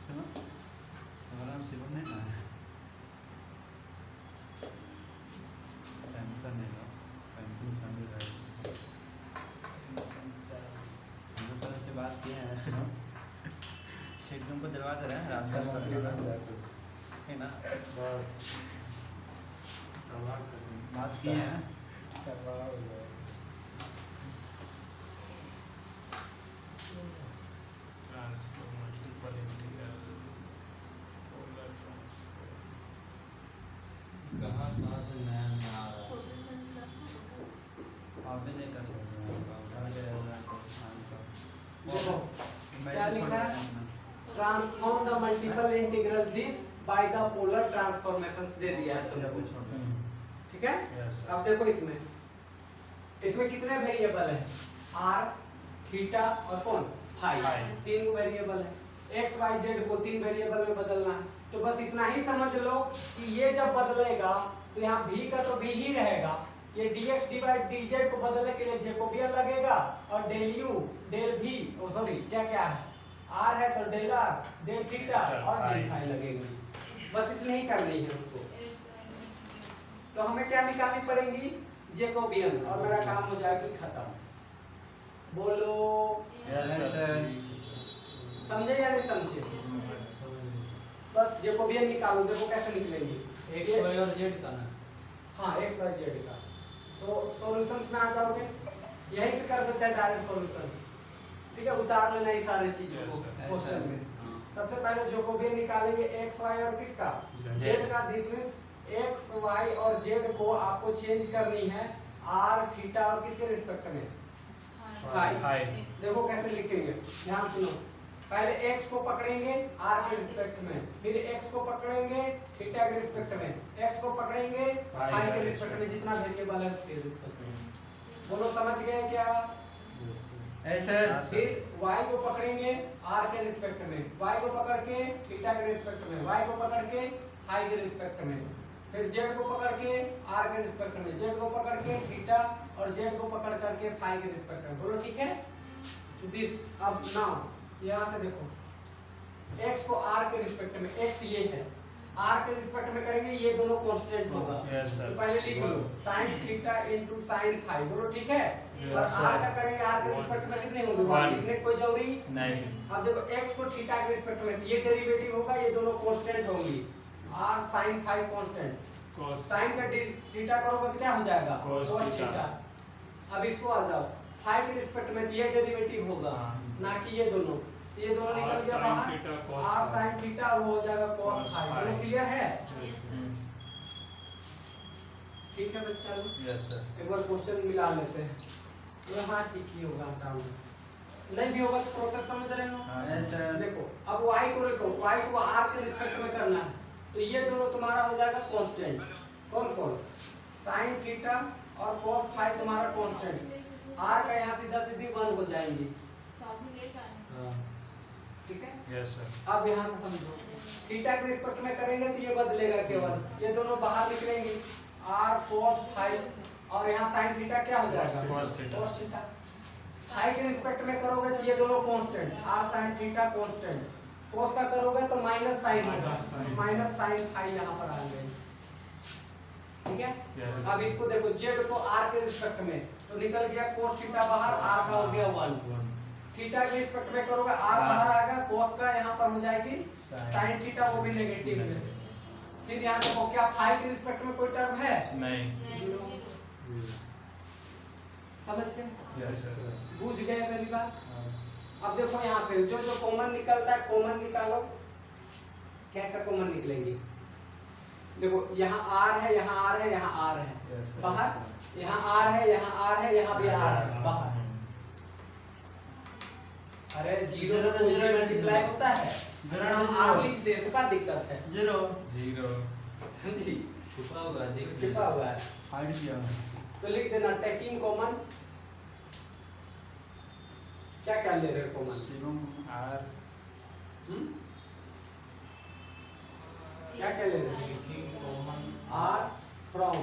सुनो, आराम से बोलने ना। पेंशन है ना, पेंशन चालू है। पेंशन चालू। हम लोग सर से बात किए हैं, सुनो। शीट तुमको दिलवा दे रहे हैं, आंसर सब है ना? बस करवा कर बात किए हैं। करवा हो जाए। Transfer multiple integral polar transfer कहाँ से नया नया आ रहा है। आप भी नहीं कर सकते हैं, उठा के देखो क्या लिखा है, transform the multiple integral this by the polar transformations दे दिया है तुमको, ठीक है? यस अब देखो इसमें कितने वेरिएबल है, आर, थीटा और कौन, फाई, तीन वेरिएबल है। एक्स वाई जेड को तीन वेरिएबल में बदलना है, तो बस इतना ही समझ लो कि ये जब बदलेगा तो यहाँ भी का तो भी ही रहेगा, ये dx डिवाइड dz को बदलने के लिए जैकोबियन लगेगा, और del u del v sorry क्या क्या है, r है तो डेल r डेल थीटा और डेल फाई लगेगी। बस इतनी ही करनी है उसको। तो हमें क्या निकालनी पड़ेगी, जैकोबियन, और मेरा काम हो जाएगी खत्म। बोलो यस सर। समझे या नहीं समझे? बस जैकोबियन निकालो, देखो कैसे निकलेंगी। एक्स वाई और जेड का ना। हाँ एक्स वाई जेड का। तो सॉल्यूशंस में आ जाओगे, यही से कर देते हैं डायरेक्ट सॉल्यूशन, ठीक है? उतार लेना ये सारी चीजों को क्वेश्चन में। सबसे पहले जैकोबियन निकालेंगे एक्स वाई और किसका, जेड का। दिस मींस एक्स वाई और जेड को आपको चेंज करनी है आर थीटा और किसके रिस्पेक्ट में, फाई। देखो कैसे लिखेंगे, ध्यान सुनो। पहले x को पकड़ेंगे r के रिस्पेक्ट में, फिर x को पकड़ेंगे थीटा के रिस्पेक्ट में, x को पकड़ेंगे फाई के रिस्पेक्ट में, जितना वेरिएबल है उसके रिस्पेक्ट में। बोलो समझ गए क्या? ऐसे फिर y को पकड़ेंगे r के रिस्पेक्ट में, y को पकड़ के थीटा के रिस्पेक्ट में, y को पकड़ के फाई के रिस्पेक्ट में, फिर z को पकड़ के r के रिस्पेक्ट में, z को पकड़ के थीटा और z को पकड़ करके फाई के रिस्पेक्ट में। बोलो ठीक है? दिस अब नाउ यहाँ से देखो, x को r के रिस्पेक्ट में, x ये है, r के रिस्पेक्ट में करेंगे ये दोनों कांस्टेंट होगा। Yes, sir. तो पहले लिख लो sin theta into sin phi, बोलो ठीक है? Yes, और sir. r का करेंगे r के रिस्पेक्ट में कितने होंगे, One. लिखने की कोई जरूरी नहीं। अब देखो x को थीटा के रिस्पेक्ट में, ये डेरिवेटिव होगा, ये दोनों कांस्टेंट होंगी, r sin phi constant, cos sin का थीटा करोगे तो क्या हो जाएगा, Cos theta. अब इसको आ जाओ, फाई के रिस्पेक्ट में ये डेरिवेटिव होगा, ना कि ये दोनों निकल गया sin बाहर, theta, cos r phi. sin theta और वो हो जाएगा cos Cos फाई। phi. दोनों क्लियर है? Yes, ठीक है बच्चा लोग, यस सर। एक बार क्वेश्चन मिला लेते हैं। तो हाँ ठीक ही होगा, काम नहीं भी होगा तो प्रोसेस समझ रहे हो? ऐसे देखो अब y को रखो, y को r के रिस्पेक्ट में करना है, तो ये दोनों तुम्हारा हो जाएगा कांस्टेंट। कौन कौन, sin थीटा और cos फाई तुम्हारा कांस्टेंट, r का यहाँ सीधा सीधी 1 हो जाएंगी, ठीक है? Yes sir. अब यहाँ से समझो, थीटा के रिस्पेक्ट में करेंगे तो ये बदलेगा केवल, ये दोनों बाहर निकलेंगे, r cos फाई और यहाँ sin थीटा क्या हो जाएगा, Cos theta. cos theta. Phi के रिस्पेक्ट में करोगे तो ये दोनों constant, r sin theta constant, cos का करोगे तो माइनस साइन होगा, Minus sin. Minus sine phi यहाँ पर आ गए, ठीक है? Yes. अब इसको देखो, z को r के रिस्पेक्ट में तो निकल गया cos थीटा बाहर, r का हो गया 1, थीटा के रिस्पेक्ट में करोगे r बाहर आएगा, cos का यहाँ पर हो जाएगी sin थीटा, वो भी नेगेटिव में। फिर यहाँ देखो क्या फाई के रिस्पेक्ट में कोई टर्म है? नहीं। नहीं, समझ गए? Yes sir. बुझ गए मेरी बात? अब देखो यहाँ से जो जो कॉमन निकलता है कॉमन निकालो। क्या क्या कॉमन निकलेंगे? देखो यहाँ r है, यहाँ r है, यहाँ r है Yes, sir. बाहर, यहाँ r है, यहाँ r है, यहाँ भी r है बाहर। अरे जीरो जीरो तो तो जीरो जीरो मल्टीप्लाई होता है, जीरो यहाँ तो r जीरो। लिख दे तो क्या दिक्कत है? जीरो। जी छुपा हुआ है, देख छिपा हुआ है हाइड किया। तो लिख देना टेकिंग कॉमन। क्या क्या ले रहे हो कॉमन? शिवम आर। क्या क्या ले रहे हो? Common r from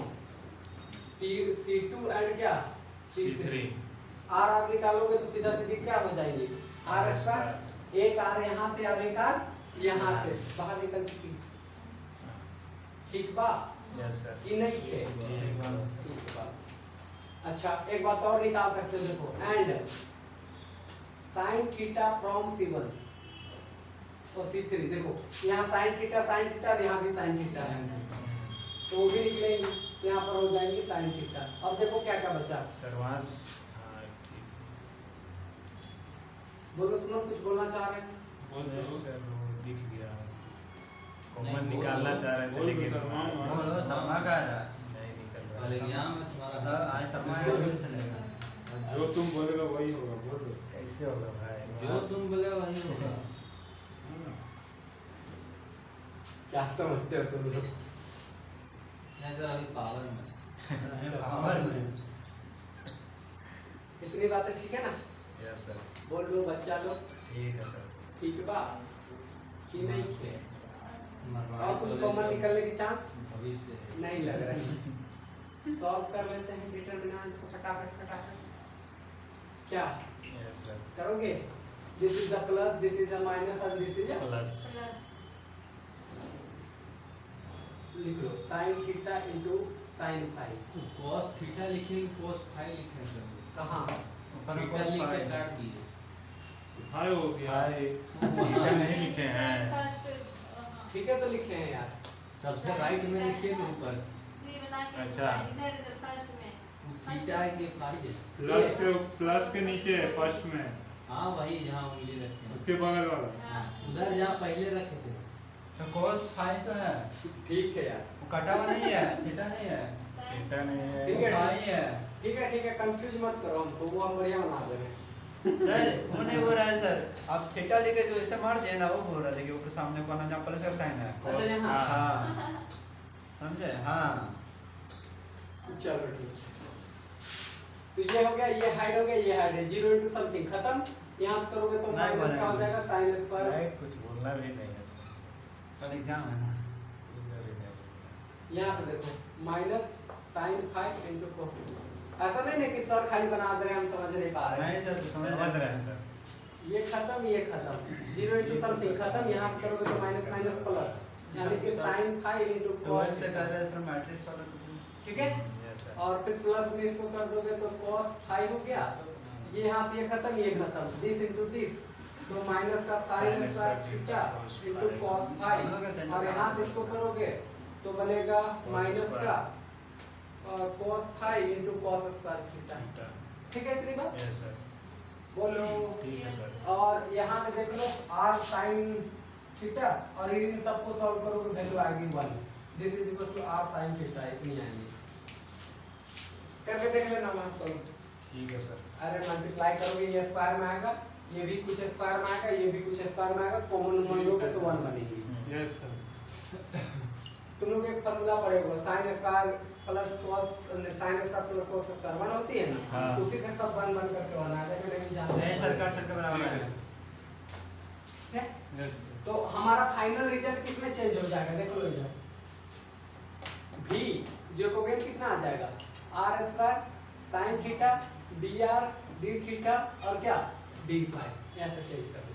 C2 and क्या C3। r आप निकालोगे तो सीधा सीधी क्या हो जाएगी? r स्क्वायर, एक r यहाँ से और एक r यहाँ से बाहर निकल चुकी। ठीक बा यस सर। कि नहीं है? ठीक बा। अच्छा एक बात और निकाल सकते हो, देखो and sin theta from C1 और C3। देखो यहाँ sin थीटा और यहाँ भी sin थीटा है, तो वो भी निकलेंगे, यहाँ पर हो जाएंगे sin थीटा। अब देखो क्या क्या बचा? सर्वांश। हाँ ठीक। बोलो, सुनो कुछ बोलना चाह रहे हैं? नहीं सर, वो दिख गया। कॉमन निकालना चाह रहे थे बोल दो लेकिन सर, हाँ, हाँ। बोलो शर्मा का नहीं निकल रहा। वाले यहाँ में तुम्हारा आज शर्मा का कैसे चलेगा? जो तुम बोलेगा वही होगा, बोल दो। कैसे होगा भाई? जो तुम बोले वही होगा। क्या समझते हो तुम लोग? नहीं सर, अभी पावर में। पावर में। इतनी बातें ठीक है ना? Yes sir. बोल लो बच्चा लोग, ठीक है सर। ठीक बा कि नहीं है? मरवाड़ी और कुछ कॉलेज कॉमन का निकलने की चांस भविष्य है। नहीं लग रहा है। सॉल्व कर लेते हैं डिटरमिनेंट को फटाफट। क्या यस सर। करोगे? This is the plus, this is the minus और दिस इज प्लस। लिख लो sin theta into sin phi. cos theta लिखेंगे, cos फाई लिखेंगे सर। कहाँ? थीटा लिख के काट दिए। हाय हो गया। भाई थीटा नहीं लिखे हैं। ठीक है तो लिखे हैं यार। सबसे राइट में लिखिए के ऊपर अच्छा। थीटा है कि फाई है। प्लस के नीचे है फर्स्ट में, हाँ वही जहाँ उंगली रखे हैं। उसके बगल वाला। उधर जहाँ पहले रखे थे। तो cos फाई तो है, ठीक है यार, वो कटा हुआ नहीं है, थीटा नहीं है। थीटा नहीं है, ठीक है, फाई है। ठीक है कंफ्यूज मत करो हमको, वो हम बढ़िया बना दे रहे हैं। सर वो नहीं बोल रहा है सर, आप थीटा लेके जो ऐसे मार दिए ना, वो बोल रहा है कि ऊपर सामने कोना जहाँ प्लस का साइन है। अच्छा यहाँ? हाँ समझे? हाँ चलो ठीक है। तो ये हो गया, ये हाइड हो गया, ये हाइड है। 0 into समथिंग खत्म। यहाँ से करोगे तो नहीं माइनस का हो बनेगा। जाएगा sin स्क्वायर। नहीं, कुछ बोलना भी नहीं है, कल एग्जाम है ना। यहाँ से देखो minus sin phi into cos। ऐसा नहीं है कि सर खाली बना दे रहे हैं, हम समझ नहीं पा रहे हैं। नहीं सर, समझ रहे हैं सर। ये खत्म, ये खत्म। 0 into समथिंग खत्म। यहाँ से करोगे तो माइनस माइनस प्लस, यानी कि sin phi into twelve cos। से कर रहे हैं सर, मैट्रिक्स वाला तो। ठीक है? Yes sir. और फिर प्लस में इसको कर दोगे तो cos फाई हो गया। ये यहाँ से ये खत्म, ये खत्म। दिस इनटू दिस, तो माइनस का sin square theta into cos phi. और यहाँ से इसको करोगे तो बनेगा माइनस का cos phi into cos square theta. ठीक है इतनी बात? Yes sir. बोलो। ठीक है सर। और यहाँ से देख लो r sin थीटा, और इन सबको सॉल्व करोगे वैल्यू आएगी 1। This is equal to r sin theta, इतनी आएगी। करके देख लेना वहाँ सॉल्व। ठीक है सर। अरे मल्टीप्लाई करोगे ये स्क्वायर में आएगा, ये भी कुछ स्क्वायर में आएगा, ये भी कुछ स्क्वायर में आएगा, कॉमन मान लोगे तो 1 बनेगी। Yes sir. तुम लोग एक फार्मूला पढ़ेगा, sin square plus cos, sin square plus cos square 1 होती है ना, हाँ। उसी से सब 1 बन करके 1 आ जाएगा। नहीं जानते नहीं सर, कट सकते बराबर है। ठीक है? यस तो हमारा फाइनल रिजल्ट किसमें चेंज हो जाएगा? देख लो इधर, v जैकोबियन कितना आ जाएगा? r square sin theta dr d theta और क्या d फाई, ऐसे चेंज कर दो।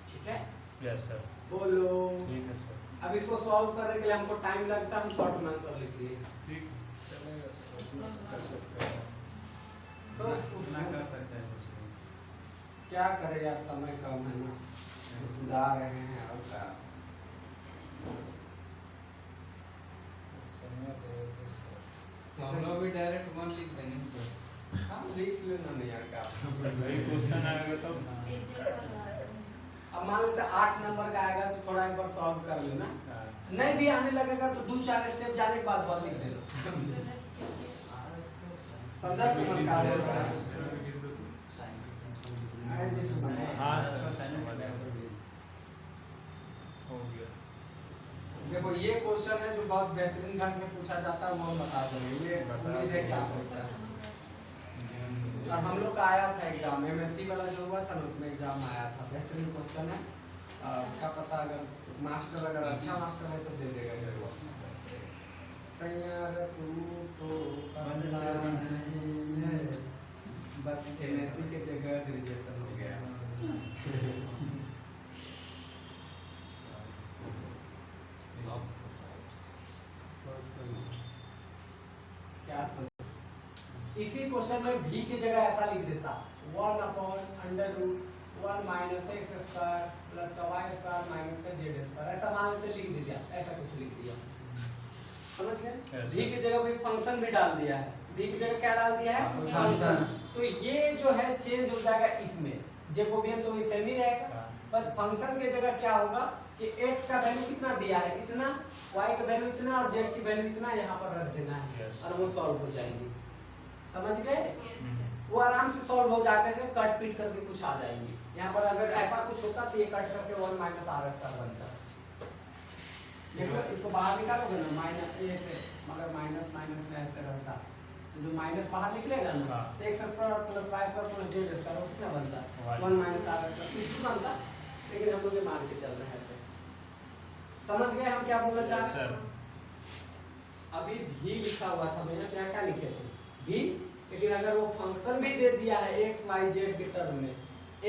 ठीक है? Yes sir. बोलो। ठीक है सर। अब इसको सॉल्व करने के लिए हमको टाइम लगता है, हम शॉर्ट में आंसर लिख दिए। ठीक। चलेगा सर, कर सकते हैं। तो उतना कर सकते हैं इसमें। क्या करे यार, समय कम है ना, सुधार रहे हैं और क्या। हम लोग भी डायरेक्ट 1 लिख देंगे सर। हाँ लिख लेना नहीं यार क्या। वही क्वेश्चन आएगा तो अब मान लेते 8 नंबर का आएगा तो थोड़ा एक बार सॉल्व कर लेना, नहीं भी आने लगेगा तो 2-4 स्टेप जाने के बाद लिख देना। समझा तुम क्या बोल रहा है? हाँ इसका साइन हो गया। देखो ये क्वेश्चन है जो बहुत बेहतरीन ढंग से पूछा जाता है, वो हम बता देंगे। ये उम्मीद है क्या सकता है। और हम लोग का आया था एग्जाम, MSc वाला जो हुआ था ना उसमें एग्जाम आया था, बेहतरीन क्वेश्चन है। क्या पता अगर मास्टर अगर अच्छा मास्टर है तो दे देगा जरूर। सैयार तू तो पता नहीं है, बस MSc के जगह ग्रेजुएशन हो गया। क्या सोच, इसी क्वेश्चन में भी की जगह ऐसा लिख देता 1/√1 - x² प्लस का y² माइनस का z², ऐसा मान लेते लिख दिया, ऐसा कुछ लिख दिया। समझ गए? भी की जगह भी फंक्शन भी डाल दिया है, भी की जगह क्या डाल दिया है, फंक्शन। तो ये जो है चेंज हो जाएगा इसमें, जेकोबियन तो सेम ही रहेगा, बस फंक्शन के जगह क्या होगा कि x का वैल्यू कितना दिया है इतना, y का वैल्यू इतना और z की वैल्यू इतना यहाँ पर रख देना है और वो सॉल्व हो जाएंगी। समझ गए? वो आराम से सॉल्व हो जाते हैं, कट पीट करके कुछ आ जाएंगे। यहाँ पर अगर ऐसा कुछ होता तो ये कट करके 1 - r² बनता। देखो इसको बाहर निकालोगे ना, माइनस ए से, मगर माइनस माइनस में ऐसे रहता, तो जो माइनस बाहर निकलेगा ना, x² plus y² plus z² कितना बनता, 1 - r² कुछ बनता, लेकिन हम लोग ये मान के चल रहे हैं ऐसे। समझ गए हम क्या बोलना चाह रहे हैं? अभी भी लिखा हुआ था भैया, क्या लिखे थे भी, लेकिन अगर वो फंक्शन भी दे दिया है x y z के टर्म में,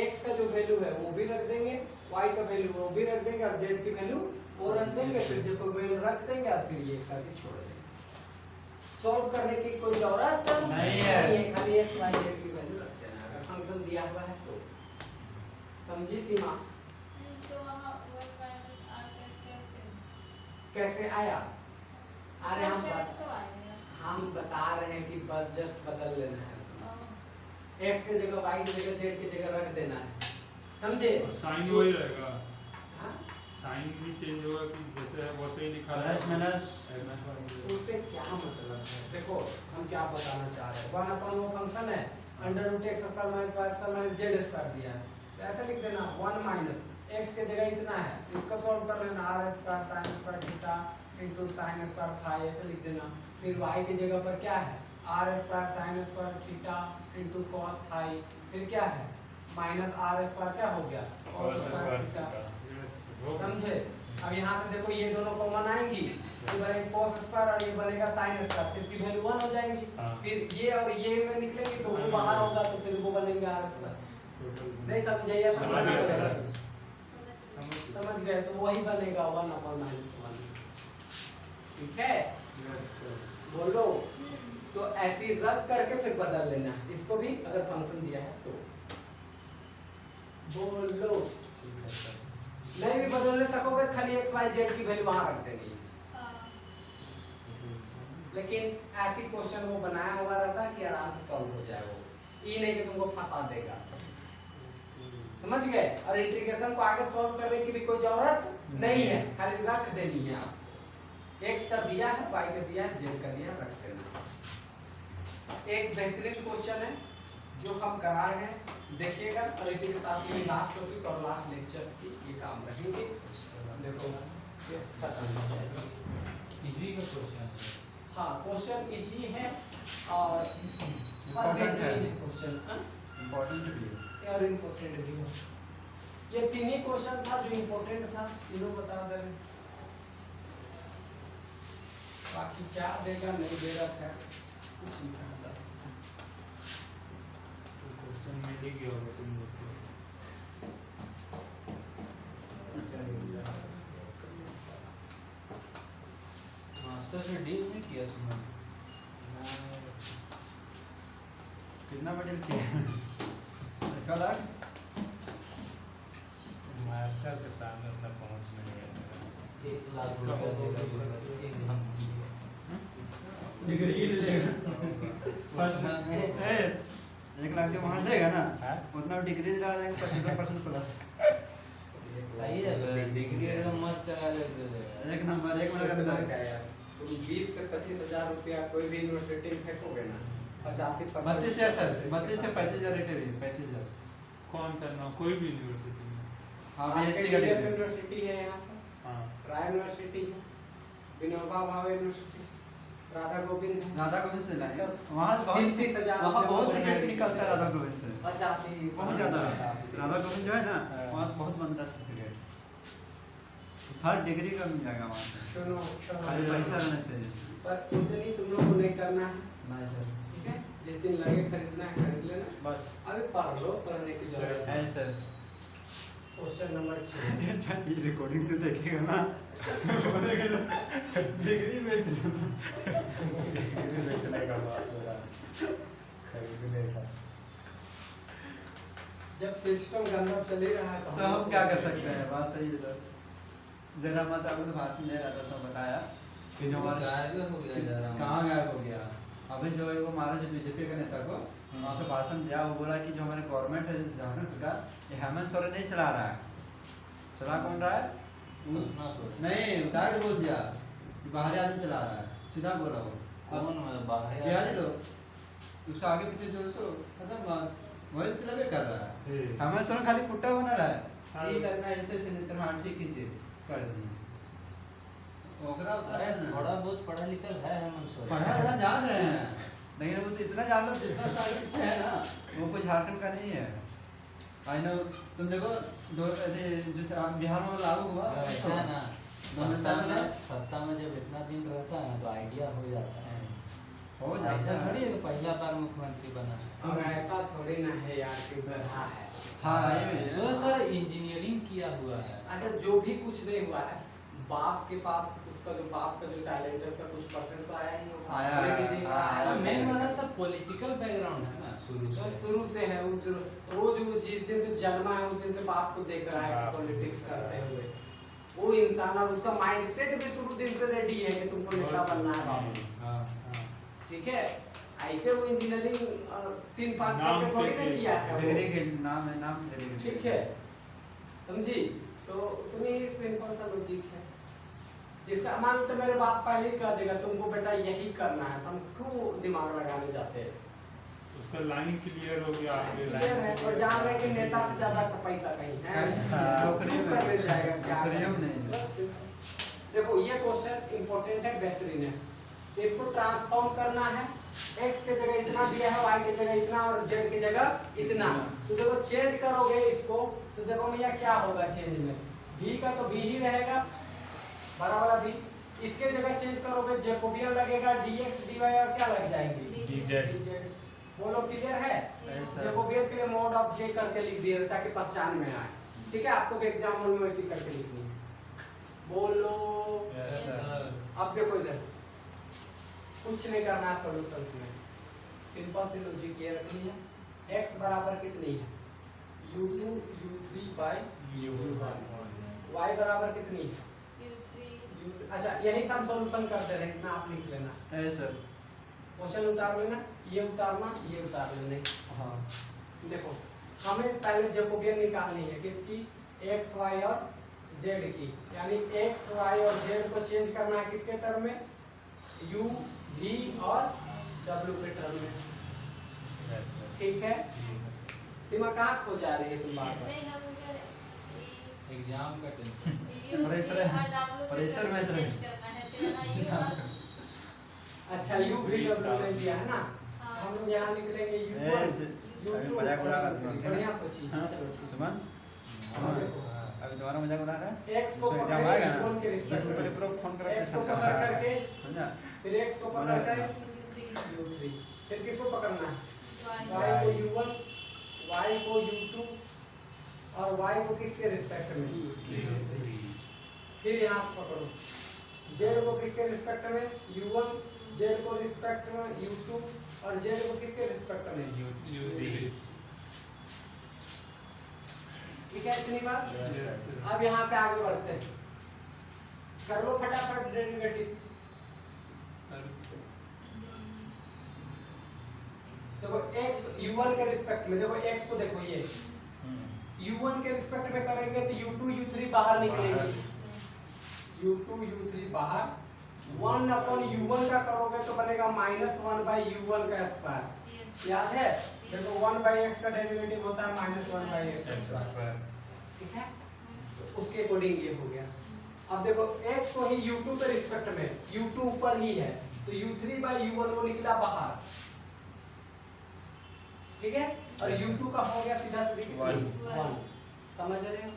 x का जो वैल्यू है वो भी रख देंगे, y का वैल्यू वो भी रख देंगे और z की वैल्यू वो रख देंगे, फिर z को वैल्यू रख देंगे और फिर ये करके छोड़ देंगे। सॉल्व करने की कोई जरूरत नहीं है, खाली x y z की वैल्यू रख देना अगर फंक्शन दिया हुआ है तो। समझी सीमा? तो वहाँ 1 - r² कैसे आया? अरे तो आएगा। हम बता रहे हैं कि बस जस्ट बदल लेना है उसमें, x के जगह y की जगह z की जगह रख देना है, समझे? साइन वही रहेगा, हाँ? साइन भी चेंज होगा कि जैसे है वैसे ही लिखा प्लस माइनस उससे क्या मतलब है? देखो हम क्या बताना चाह रहे हैं, 1/, वो फंक्शन है, √x² - y² - z² दिया है, तो ऐसे लिख देना 1 - x के जगह इतना है, इसको सॉल्व कर लेना r² sin² * sin² phi, ऐसे लिख देना। फिर y की जगह पर क्या है, r² sin² cos phi, फिर क्या है -r² क्या हो गया, cos²। समझे? अब यहाँ से देखो ये दोनों कॉमन आएंगी, ये बनेगा cos² और ये बनेगा sin², इसकी वैल्यू 1 हो जाएंगी। फिर ये और ये में निकलेंगे तो वो बाहर होगा, तो फिर वो बनेगा r²। नहीं समझे या समझ गए? तो वही बनेगा 1/(-1). ठीक है, बोलो। तो ऐसी रख करके फिर बदल लेना है इसको भी, अगर फंक्शन दिया है तो। बोलो। नहीं भी बदलने सकोगे, खाली x y z की वैल्यू वहां रख देनी है। लेकिन ऐसी क्वेश्चन वो बनाया हुआ रहता है कि आराम से सॉल्व हो जाए, वो ये नहीं कि तुमको फंसा देगा। समझ गए? और इंटीग्रेशन को आगे सॉल्व करने की भी कोई जरूरत नहीं है, खाली रख देनी है। आप x का दिया है, y का दिया है, z का दिया है, रख देना। एक बेहतरीन क्वेश्चन है जो हम करा रहे हैं, देखिएगा। और इसी के साथ ही लास्ट टॉपिक और लास्ट लेक्चर्स की ये काम रहेंगे। देखो ये खत्म हो जाएगा। इजी का क्वेश्चन है। हाँ क्वेश्चन इजी है और इम्पोर्टेंट है क्वेश्चन, इम्पोर्टेंट भी है और इम्पोर्टेंट भी है। ये तीन ही क्वेश्चन था जो इम्पोर्टेंट था, तीनों बता दे रहे। बाकी क्या देगा नहीं देगा खैर कुछ नहीं कहा जा सकता। तो क्वेश्चन में लिख गया होगा तुम लोग को। मास्टर से डील नहीं किया सुमन? कितना मटेरियल किया? कल आ मास्टर के सामने उतना पहुंच नहीं है 1 लाख रुपया देगा यूनिवर्सिटी धमकी है। डिग्री लेगा उसमें 1 लाख जो वहाँ देगा ना हाँ? उतना डिग्री दिला देंगे 50% प्लस। सही है, डिग्री एकदम मस्त चला लेते थे। एक नंबर एक कितना नंबर क्या यार, तुम 20 से 25,000 रुपया कोई भी यूनिवर्सिटी में फेंकोगे ना 85% 32 है सर 32 से 35,000 रेट है 35,000। कौन सा ना कोई भी यूनिवर्सिटी में हाँ आपके बीएससी का डीएम डिग्री। यूनिवर्सिटी है यहाँ पर, हाँ राय यूनिवर्सिटी है, विनोबा भावे यूनिवर्सिटी, राधा गोविंद है, राधा गोविंद से लाए सब वहाँ बहुत 30,000 वहाँ बहुत रुपया सर्टिफिकेट निकलता है राधा गोविंद से 85 बहुत ज़्यादा। राधा गोविंद जो है ना वहाँ से बहुत बनता है सर्टिफिकेट, हर डिग्री का मिल जाएगा वहाँ से, सुनो खाली सुनो पैसा रहना चाहिए। पर उतनी तुम लोग को नहीं करना है, नहीं सर ठीक है, जिस दिन लगे खरीदना है खरीद लेना, बस अभी पढ़ लो, पढ़ने की जरूरत है। है सर। क्वेश्चन नंबर 6 ये रिकॉर्डिंग जो देखेगा ना डिग्री बेच बेचने का बात हो रहा है खरीदने का। जब सिस्टम गंदा चल ही रहा है तो हम क्या कर सकते हैं, बात सही है सर। जरा मत आपको तो भाषण दे रहा था उसने बताया कि जो हमारे गायब हो गया जरा। कहाँ गायब हो गया। अभी जो है वो महाराज बीजेपी के नेता को वहाँ पे भाषण दिया, वो बोला कि जो हमारे गवर्नमेंट है झारखंड सरकार, ये हेमंत सोरेन नहीं चला रहा है। चला कौन रहा है? नहीं उतार के बोल दिया कि बाहरी आदमी चला रहा है, सीधा बोला वो। कौन बाहर बिहारी लोग उसका आगे पीछे जो सो मतलब वही चलावे कर रहा है। हेमंत सोरेन खाली खुट्टा बना रहा है, ये करना है ऐसे सिग्नेचर हाँ ठीक कीजिए कर दिए। ओकरा अरे थोड़ा बहुत पढ़ा लिखा है हेमंत सोरेन। पढ़ा वढ़ा जान रहे हैं, लेकिन वो तो इतना जान लो जितना साल पीछे है ना वो कोई झारखंड का नहीं है। आई नो तुम देखो जो ऐसे जो बिहार में लागू हुआ ऐसा है ना, सत्ता में जब इतना दिन रहता है ना तो आइडिया हो जाता है। हो ऐसा जाता थोड़ी है। है कि पहला बार मुख्यमंत्री बना है। और ऐसा थोड़ी ना है यार कि गधा है। हाँ ये भी है। तो सर इंजीनियरिंग किया हुआ है। अच्छा जो भी कुछ नहीं हुआ है, बाप के पास उसका जो बाप का जो टैलेंट है उसका कुछ परसेंट तो आया ही होगा। आया, हमें भी देख रहा है। आया। मेन मतलब सब पॉलिटिकल बैकग्राउंड है ना शुरू तो से। शुरू से है वो रोज वो जिस दिन से जन्मा है उस दिन से बाप को देख रहा है बाप। पॉलिटिक्स करते हुए। वो इंसान और उसका माइंडसेट भी शुरू दिन से रेडी है कि तुमको नेता बनना है बाबू, हाँ हाँ। ठीक है। ऐसे वो इंजीनियरिंग 3-5 नाम करके थोड़ी के ना लिए। किया है वो। डिग्री के नाम है, नाम डिग्री। ठीक है, समझी। तो तुम्हें सिंपल सा लॉजिक है, जिसका मान लो तो मेरे बाप पहले ही कह देगा तुमको बेटा यही करना है, तुम क्यों दिमाग लगाने जाते हैं। उसका लाइन क्लियर हो गया आगे क्लियर है, और जान रहे कि नेता से ज्यादा का पैसा कहीं है, नौकरी क्यों करने जाएगा क्या नौकरी में नहीं। बस। देखो ये क्वेश्चन इंपॉर्टेंट है, बेहतरीन है। इसको ट्रांसफॉर्म करना है, x के जगह इतना दिया है, y के जगह इतना और z के जगह इतना। तो देखो चेंज करोगे इसको तो देखो भैया क्या होगा चेंज में, v का तो v ही रहेगा, बड़ा वाला v। इसके जगह चेंज करोगे जैकोबियन लगेगा, dx dy और क्या लग जाएंगी dz। बोलो क्लियर है। Yes, sir. जैकोबियन के लिए मोड ऑफ j करके लिख दिए ताकि पहचान में आए, ठीक है। आपको भी एग्जाम में वैसे करके लिखनी है। बोलो Yes, sir. अब देखो इधर कुछ नहीं करना है सॉल्यूशंस में, सिंपल सी लॉजिक ये रखनी है। x बराबर कितनी है, u2 u3 bye u1। y बराबर कितनी है, u3। अच्छा यही सब सॉल्यूशन करते रहे, इतना आप लिख लेना। है सर। क्वेश्चन उतार लेना, ये उतारना, ये उतार लेने। हाँ देखो हमें पहले जैकोबियन निकालनी है किसकी, x y और z की, यानी x y और z को चेंज करना है किसके टर्म में, u v और w के टर्म में, Yes, sir. ठीक है। सीमा कहाँ खो जा रही है तुम बार बार। एग्जाम का टेंशन। प्रेशर में अच्छा u v w ने दिया है ना, हम यहाँ लिख लेंगे u1 u2 मजाक उड़ा रहा था। बढ़िया सोची। हाँ, चलो ठीक है। सुमन हाँ, देखो अभी तुम्हारा मजाक उड़ा रहा है। x को इसमें पकड़ एग्जाम आएगा के ना u1 के रिश्ते तो पहले पूरा फोन कर x को पकड़ करके समझा। फिर x को पकड़ कर u3, फिर किसको पकड़ना है, y को u1, y को u2 और y को किसके रिस्पेक्ट में, फिर यहाँ से पकड़ो z को किसके रिस्पेक्ट में u1 जेड को रिस्पेक्ट में u2 और जेड को किसके रिस्पेक्ट में U3 ठीक है इतनी बात। Yes, sir. अब यहाँ से आगे बढ़ते हैं, कर लो फटाफट डेरिवेटिव। देखो x u1 के रिस्पेक्ट में, देखो x को देखो ये u1 के रिस्पेक्ट में करेंगे तो u2 u3 बाहर निकलेंगे, u2 u3 बाहर, 1 अपॉन u1 का करोगे तो बनेगा -1 बाई u1 का स्क्वायर, याद है? देखो 1 बाई x का डेरिवेटिव होता है -1 बाई x स्क्वायर, ठीक है? तो उसके अकॉर्डिंग ये हो गया। अब देखो x को ही u2 के रिस्पेक्ट में, u2 ऊपर ही है तो u3 बाई u1 वो निकला बाहर, ठीक है? और u2 का हो गया सीधा सीधा 1, समझ रहे हो?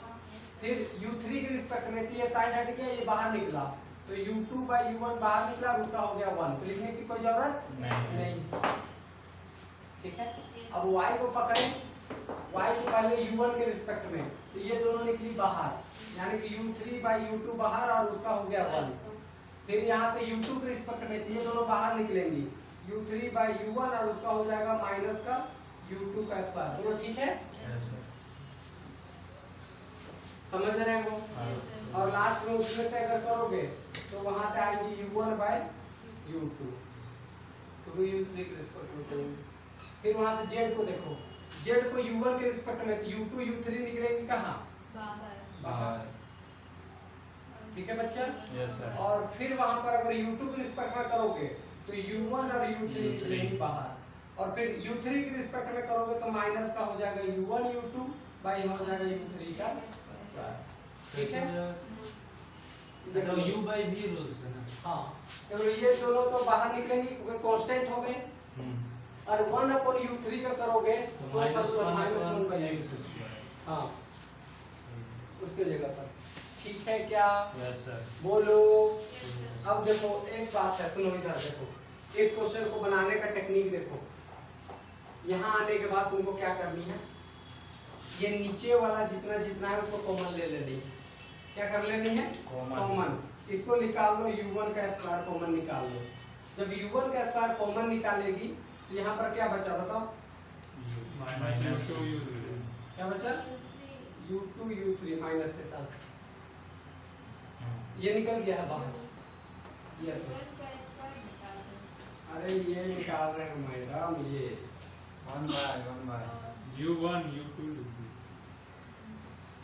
फिर u3 के रिस्पेक्ट में तो ये साइड हट गया, ये बाहर निकला तो u2 बाई u1 बाहर निकला, उसका हो गया 1, तो लिखने की कोई जरूरत नहीं, ठीक है? अब y को पकड़े, y को पहले u1 के रिस्पेक्ट में तो ये दोनों निकली बाहर, यानी कि u3 बाई u2 बाहर और उसका हो गया 1। फिर यहाँ से u2 के रिस्पेक्ट में तो ये दोनों बाहर निकलेंगी, u3 बाई u1 और उसका हो जाएगा माइनस का u2 का स्क्वायर, दोनों ठीक है? समझ रहे हो? और लास्ट में उसमें से अगर करोगे तो वहां से आएगी u1 बाई u2, तो u3 के रिस्पेक्ट में चलेंगे। फिर वहां से z को देखो, z को u1 के रिस्पेक्ट में तो u2 u3 निकलेंगी कहाँ? बाहर, ठीक है बच्चा? Yes, sir. और फिर वहां पर अगर u2 के रिस्पेक्ट में करोगे तो u1 और u3 निकलेंगी बाहर, और फिर u3 के रिस्पेक्ट में करोगे तो माइनस का हो जाएगा u1 u2 बाई हो जाएगा u3 का स्क्वायर, ठीक है? तो u by v रूल्स है ना। हाँ, तो ये दोनों तो बाहर निकलेंगी क्योंकि कांस्टेंट हो गए, और 1 अपॉन u3 का करोगे तो -1 बाई x, हाँ उसके जगह पर, ठीक है क्या? Yes, sir. बोलो। अब देखो एक बात है, सुनो इधर देखो, इस क्वेश्चन को बनाने का टेक्निक देखो। यहाँ आने के बाद तुमको क्या करनी है, ये नीचे वाला जितना जितना है उसको कॉमन ले लेनी है। क्या कर लेनी है? कॉमन। इसको निकाल लो, u1 का स्क्वायर कॉमन निकाल लो। जब u1 का स्क्वायर कॉमन निकालेगी तो यहाँ पर क्या बचा बताओ? क्या बचा? u2 u3 माइनस के साथ, ये निकल गया है बाहर। यस अरे ये निकाल रहे हैं मैडम, ये 1 बाय U1 U2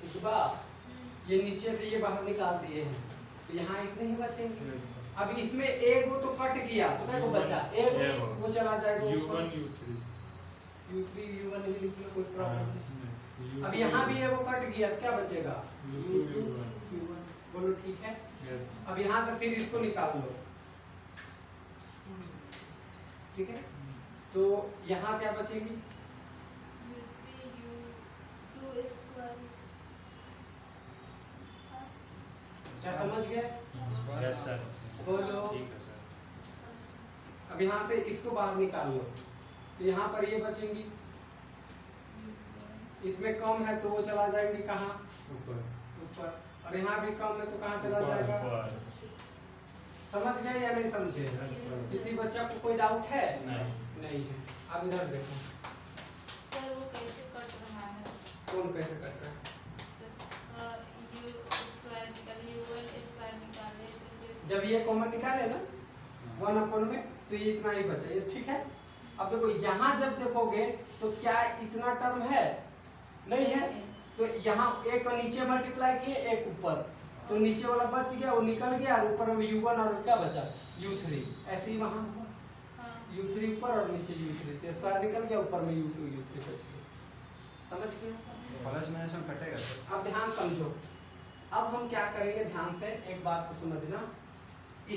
इकबा, ये नीचे से ये बाहर निकाल दिए हैं तो यहाँ इतने ही बचेंगे। अब इसमें एक वो तो कट गया तो देखो बचा एक वो चला जाएगा U1 U3 u3 u1 ही लिख लो, कोई प्रॉब्लम नहीं। अब यहाँ भी है वो कट गया, क्या बचेगा? U2 u1, बोलो ठीक है? Yes. अब यहाँ से फिर इसको निकाल लो, ठीक है? तो यहाँ क्या बचेगी? क्या समझ गए? Yes, sir. बोलो। ठीक है सर। अब यहाँ से इसको बाहर निकाल लो तो यहाँ पर ये बचेंगी, इसमें कम है तो वो चला जाएंगे कहाँ? ऊपर ऊपर, और यहाँ भी कम है तो कहाँ चला जाएगा? समझ गए या नहीं समझे? किसी बच्चा को कोई डाउट है? नहीं है। अब इधर देखो, सर वो कैसे कट रहा है? कौन कैसे कट रहा है? u स्क्वायर निकाले, u1 स्क्वायर निकाले तो फिर जब ये कॉमन निकाले ना 1 अपॉन में तो ये इतना ही बचा, ये ठीक है? अब देखो यहाँ जब देखोगे तो क्या इतना टर्म है? नहीं है, तो यहाँ एक को नीचे मल्टीप्लाई किए, एक ऊपर, तो नीचे वाला बच गया, वो निकल गया, और ऊपर में u1 और क्या बचा? u3। ऐसे ही वहाँ हुआ, हाँ u3 ऊपर और नीचे u3, तो स्क्वायर निकल गया, ऊपर में u2 u3 बच गया। समझ गए? प्लस माइनस में कटेगा सर। अब ध्यान समझो, अब हम क्या करेंगे, ध्यान से एक बात को समझना।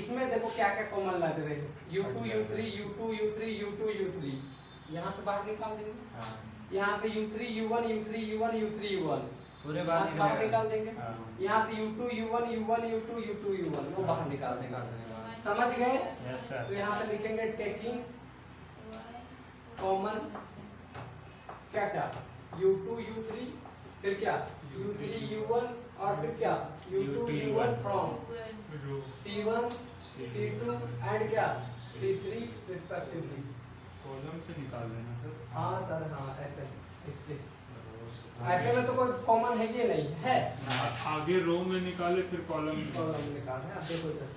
इसमें देखो क्या क्या कॉमन लग रहे हैं, u2 u3 u2 u3 u2 u3, यहाँ से बाहर निकाल देंगे। यहाँ से u3 u1 u3 u1 u3 u1 पूरे बाहर निकाल देंगे। हाँ। यहाँ से u2 u1 u1 u2 u2 u1 वो बाहर निकाल देंगे। समझ गए? Yes, sir. तो यहाँ से लिखेंगे टेकिंग कॉमन क्या क्या u2 u3, फिर क्या u3 u1, और फिर क्या u2 u1 from c1 c2 and क्या C3 रिस्पेक्टिवली। कॉलम से निकाल लेना सर। हाँ सर, हाँ ऐसे, इससे ऐसे में तो कोई कॉमन है ये नहीं है। आगे रो में निकाले फिर कॉलम में। कॉलम निकाल है, अब देखो इधर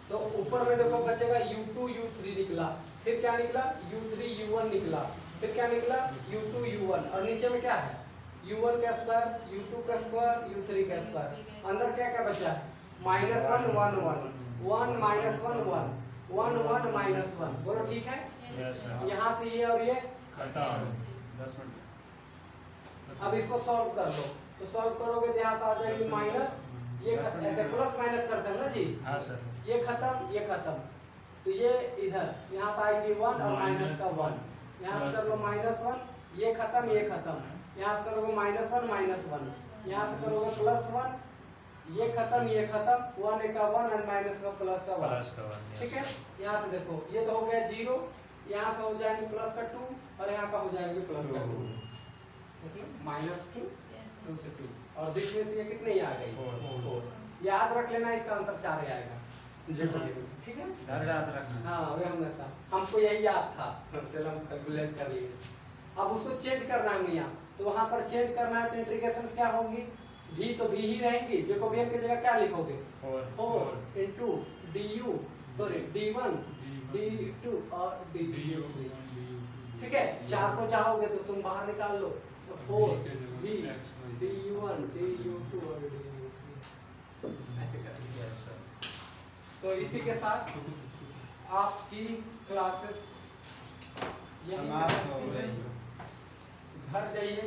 तो ऊपर में देखो बचेगा U2 U3 निकला, फिर क्या निकला U3 U1 निकला, फिर क्या निकला U2 U1, और नीचे में क्या है U1 का स्क्वायर U2 का स्क्वायर U3 का स्क्वायर। अंदर क्या क्या बचा है -1 1 1 1 -1 1 1 1 -1। बोलो ठीक है। Yes sir. यहाँ से ये और ये, खत्म। 10 मिनट। अब इसको सॉल्व कर लो, तो सॉल्व करोगे तो यहाँ से आ जाएगी माइनस, ये ऐसे प्लस माइनस करते हैं ना जी, हाँ सर। ये खत्म ये खत्म, तो ये इधर यहाँ से आएगी 1 और माइनस का 1, यहाँ से कर लो -1, ये खत्म ये खत्म, यहाँ से करोगे -1 -1, यहाँ से करोगे +1, ये खत्म 1 का 1 और माइनस का प्लस का 1। ठीक है, यहाँ से देखो ये तो हो गया 0, यहाँ से हो जाएंगे प्लस का 2 और यहाँ का हो जाएंगे प्लस का 2, -2 2 से 2, और बीच में से ये कितने ही आ गई 4। याद रख लेना, इसका आंसर 4 ही आएगा। ठीक है, याद रखना। हाँ वे हमेशा हमको यही याद था, चलो हम कैलकुलेट कर लिए। अब उसको चेंज करना है मियाँ, तो वहाँ पर चेंज करना है तो इंटीग्रेशन क्या होंगी, भी तो भी ही रहेंगी, जैकोबियन की जगह क्या लिखोगे 4 इंटू d1 d2 और d3। ठीक है, 4 को चाहोगे तो तुम बाहर निकाल लो, तो 4 b du1 du2 और du3 ऐसे करेंगे। तो इसी के साथ आपकी क्लासेस यहीं समाप्त हो गई। घर जाइए।